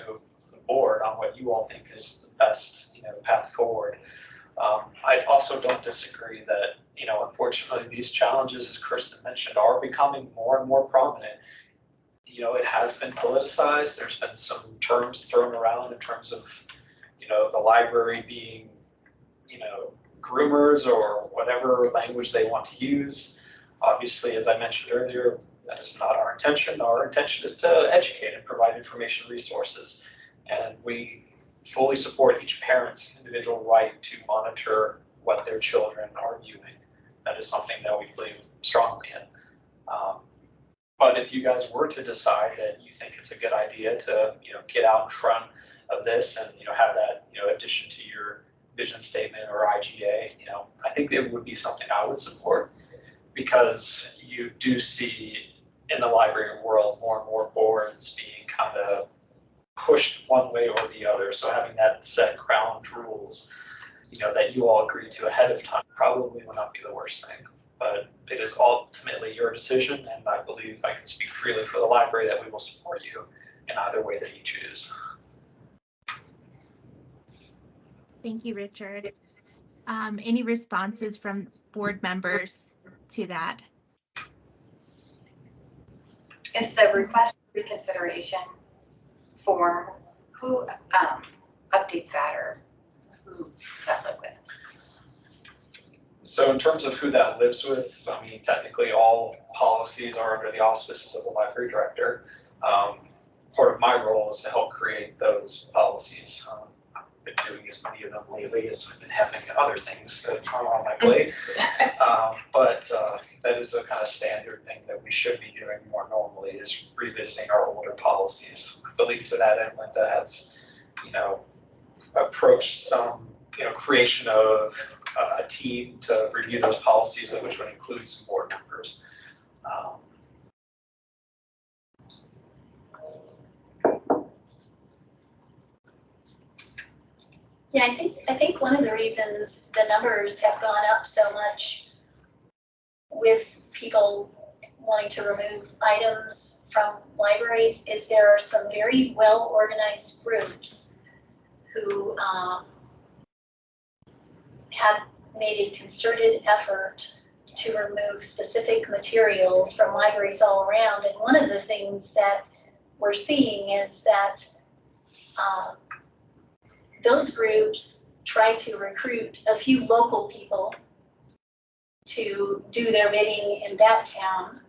Speaker 5: the board on what you all think is the best, path forward. I also don't disagree that, unfortunately, these challenges, as Kristen mentioned, are becoming more and more prominent. It has been politicized. There's been some terms thrown around in terms of, the library being, groomers or whatever language they want to use. Obviously, as I mentioned earlier, that is not our intention. Our intention is to educate and provide information resources. And we fully support each parent's individual right to monitor what their children are viewing. That is something that we believe strongly in. But if you guys were to decide that you think it's a good idea to, get out in front of this and, have that, addition to your vision statement or IGA, I think it would be something I would support, because you do see in the library world more and more boards being kind of pushed one way or the other. So having that set ground rules, that you all agree to ahead of time probably would not be the worst thing. But it is ultimately your decision, and I believe I can speak freely for the library that we will support you in either way that you choose.
Speaker 1: Thank you, Richard. Any responses from board members to that?
Speaker 2: Is the request for reconsideration form, who updates that, or who does that live with?
Speaker 5: So in terms of who that lives with, I mean, technically all policies are under the auspices of the library director. Part of my role is to help create those policies. I've been doing as many of them lately as I've been having other things that come on my plate. But that is a kind of standard thing that we should be doing more normally, is revisiting our older policies. I believe to that end, Linda has, approached some, creation of a team to review those policies, which would include some board members.
Speaker 6: Yeah, I think one of the reasons the numbers have gone up so much with people wanting to remove items from libraries is there are some very well-organized groups who have made a concerted effort to remove specific materials from libraries all around. And one of the things that we're seeing is that those groups try to recruit a few local people to do their bidding in that town,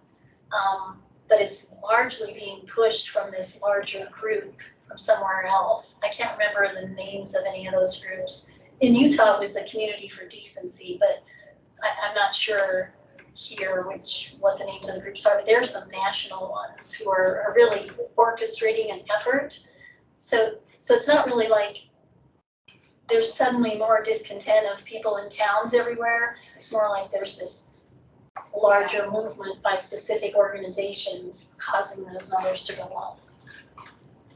Speaker 6: but it's largely being pushed from this larger group from somewhere else. I can't remember the names of any of those groups. In Utah, it was the Community for Decency, but I'm not sure here what the names of the groups are, but there are some national ones who are really orchestrating an effort. So it's not really like there's suddenly more discontent of people in towns everywhere. It's more like there's this larger movement by specific organizations causing those numbers to go up,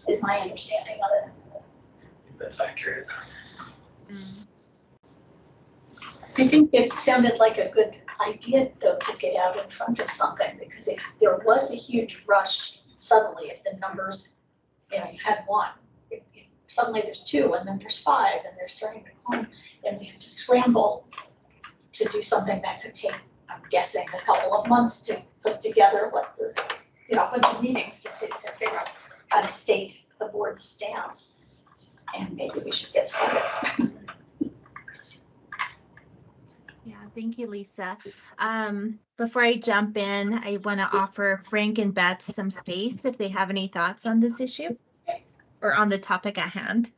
Speaker 6: is my understanding of it.
Speaker 5: That's accurate.
Speaker 3: I think it sounded like a good idea, though, to get out in front of something, because if there was a huge rush suddenly, if the numbers, you've had one, if suddenly there's two, and then there's five, and they're starting to climb, and we have to scramble to do something that could take, I'm guessing, a couple of months to put together what the, a bunch of meetings to figure out how to state the board's stance. And maybe we should get started.
Speaker 1: Yeah, thank you, Lisa. Before I jump in, I want to offer Frank and Beth some space if they have any thoughts on this issue or on the topic at hand.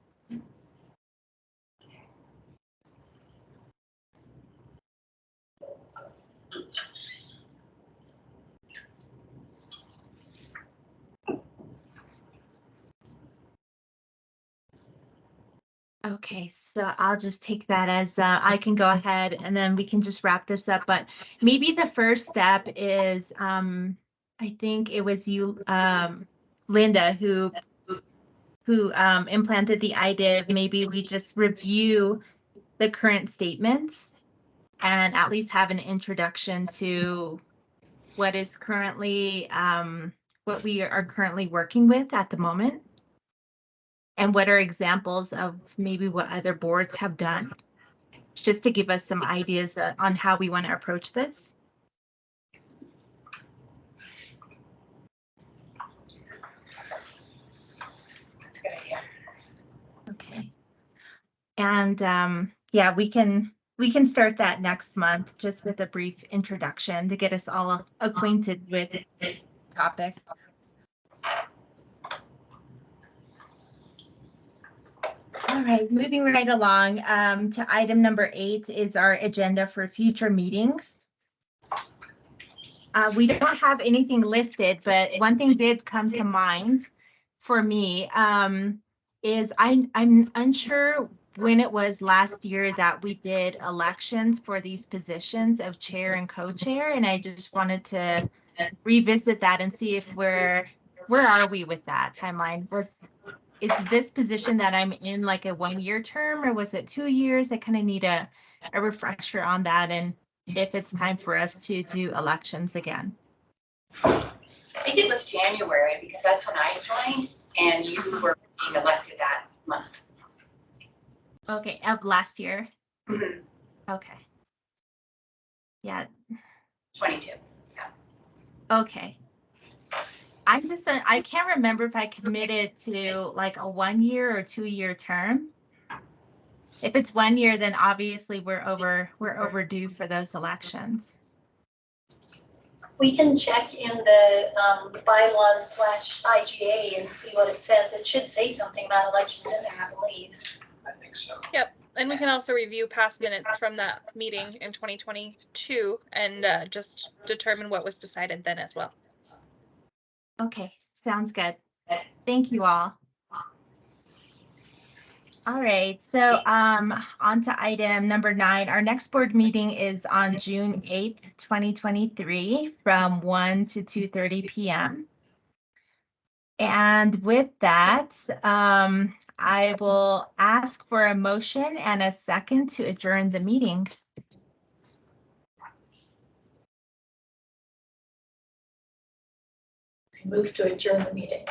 Speaker 1: Okay, so I'll just take that as I can go ahead and then we can just wrap this up. But maybe the first step is, I think it was you, Linda, who implanted the idea of maybe we just review the current statements and at least have an introduction to what is currently, what we are currently working with at the moment. And what are examples of maybe what other boards have done, just to give us some ideas on how we want to approach this.
Speaker 2: That's a good idea.
Speaker 1: Okay. And yeah, we can start that next month just with a brief introduction to get us all acquainted with the topic. All right, moving right along to item number 8 is our agenda for future meetings. We don't have anything listed, but one thing did come to mind for me is I'm unsure when it was last year that we did elections for these positions of chair and co-chair, and I just wanted to revisit that and see if where are we with that timeline. Is this position that I'm in like a 1-year term, or was it 2 years? I kind of need a refresher on that, and if it's time for us to do elections again.
Speaker 2: I think it was January because that's when I joined and you were being elected that month.
Speaker 1: Okay, of last year.
Speaker 2: Mhm.
Speaker 1: Okay. Yeah.
Speaker 2: 22.
Speaker 1: Okay. I'm just, I can't remember if I committed to like a 1-year or 2-year term. If it's 1 year, then obviously we're overdue for those elections.
Speaker 6: We can check in the bylaws / IGA and see what it says. It should say something about elections in there, I believe.
Speaker 5: I think so.
Speaker 7: And we can also review past minutes from that meeting in 2022 and just determine what was decided then as well.
Speaker 1: Okay, sounds good. Thank you all. All right, so on to item number 9. Our next board meeting is on June 8th, 2023 from 1 to 2:30 p.m. And with that, I will ask for a motion and a second to adjourn the meeting.
Speaker 3: Move to adjourn the meeting.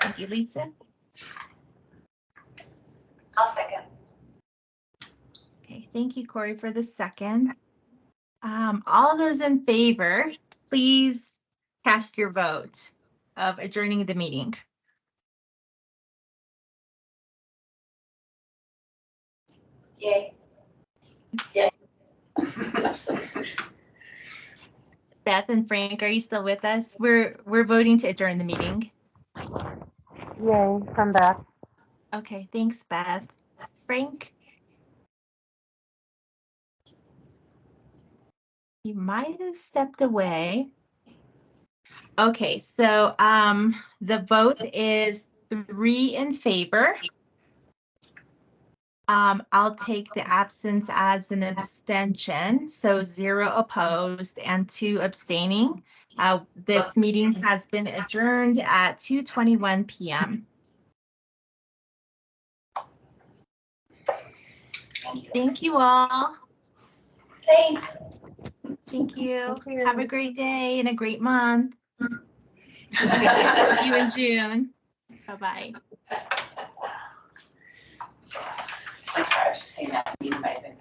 Speaker 1: Thank you, Lisa.
Speaker 2: I'll second.
Speaker 1: Okay, thank you, Corey, for the second. All those in favor, please cast your vote of adjourning the meeting.
Speaker 2: Yay.
Speaker 1: Beth and Frank, are you still with us? We're voting to adjourn the meeting.
Speaker 8: Yay, I'm back.
Speaker 1: Okay, thanks, Beth. Frank? You might have stepped away. Okay, so the vote is 3 in favor. I'll take the absence as an abstention, so 0 opposed and 2 abstaining. This meeting has been adjourned at 2:21 p.m. Thank you all.
Speaker 6: Thanks.
Speaker 1: Thank you.
Speaker 8: Thank you.
Speaker 1: Have a great day and a great month. See you in June. Bye-bye.
Speaker 2: I'm sorry, I was just saying that meeting might have been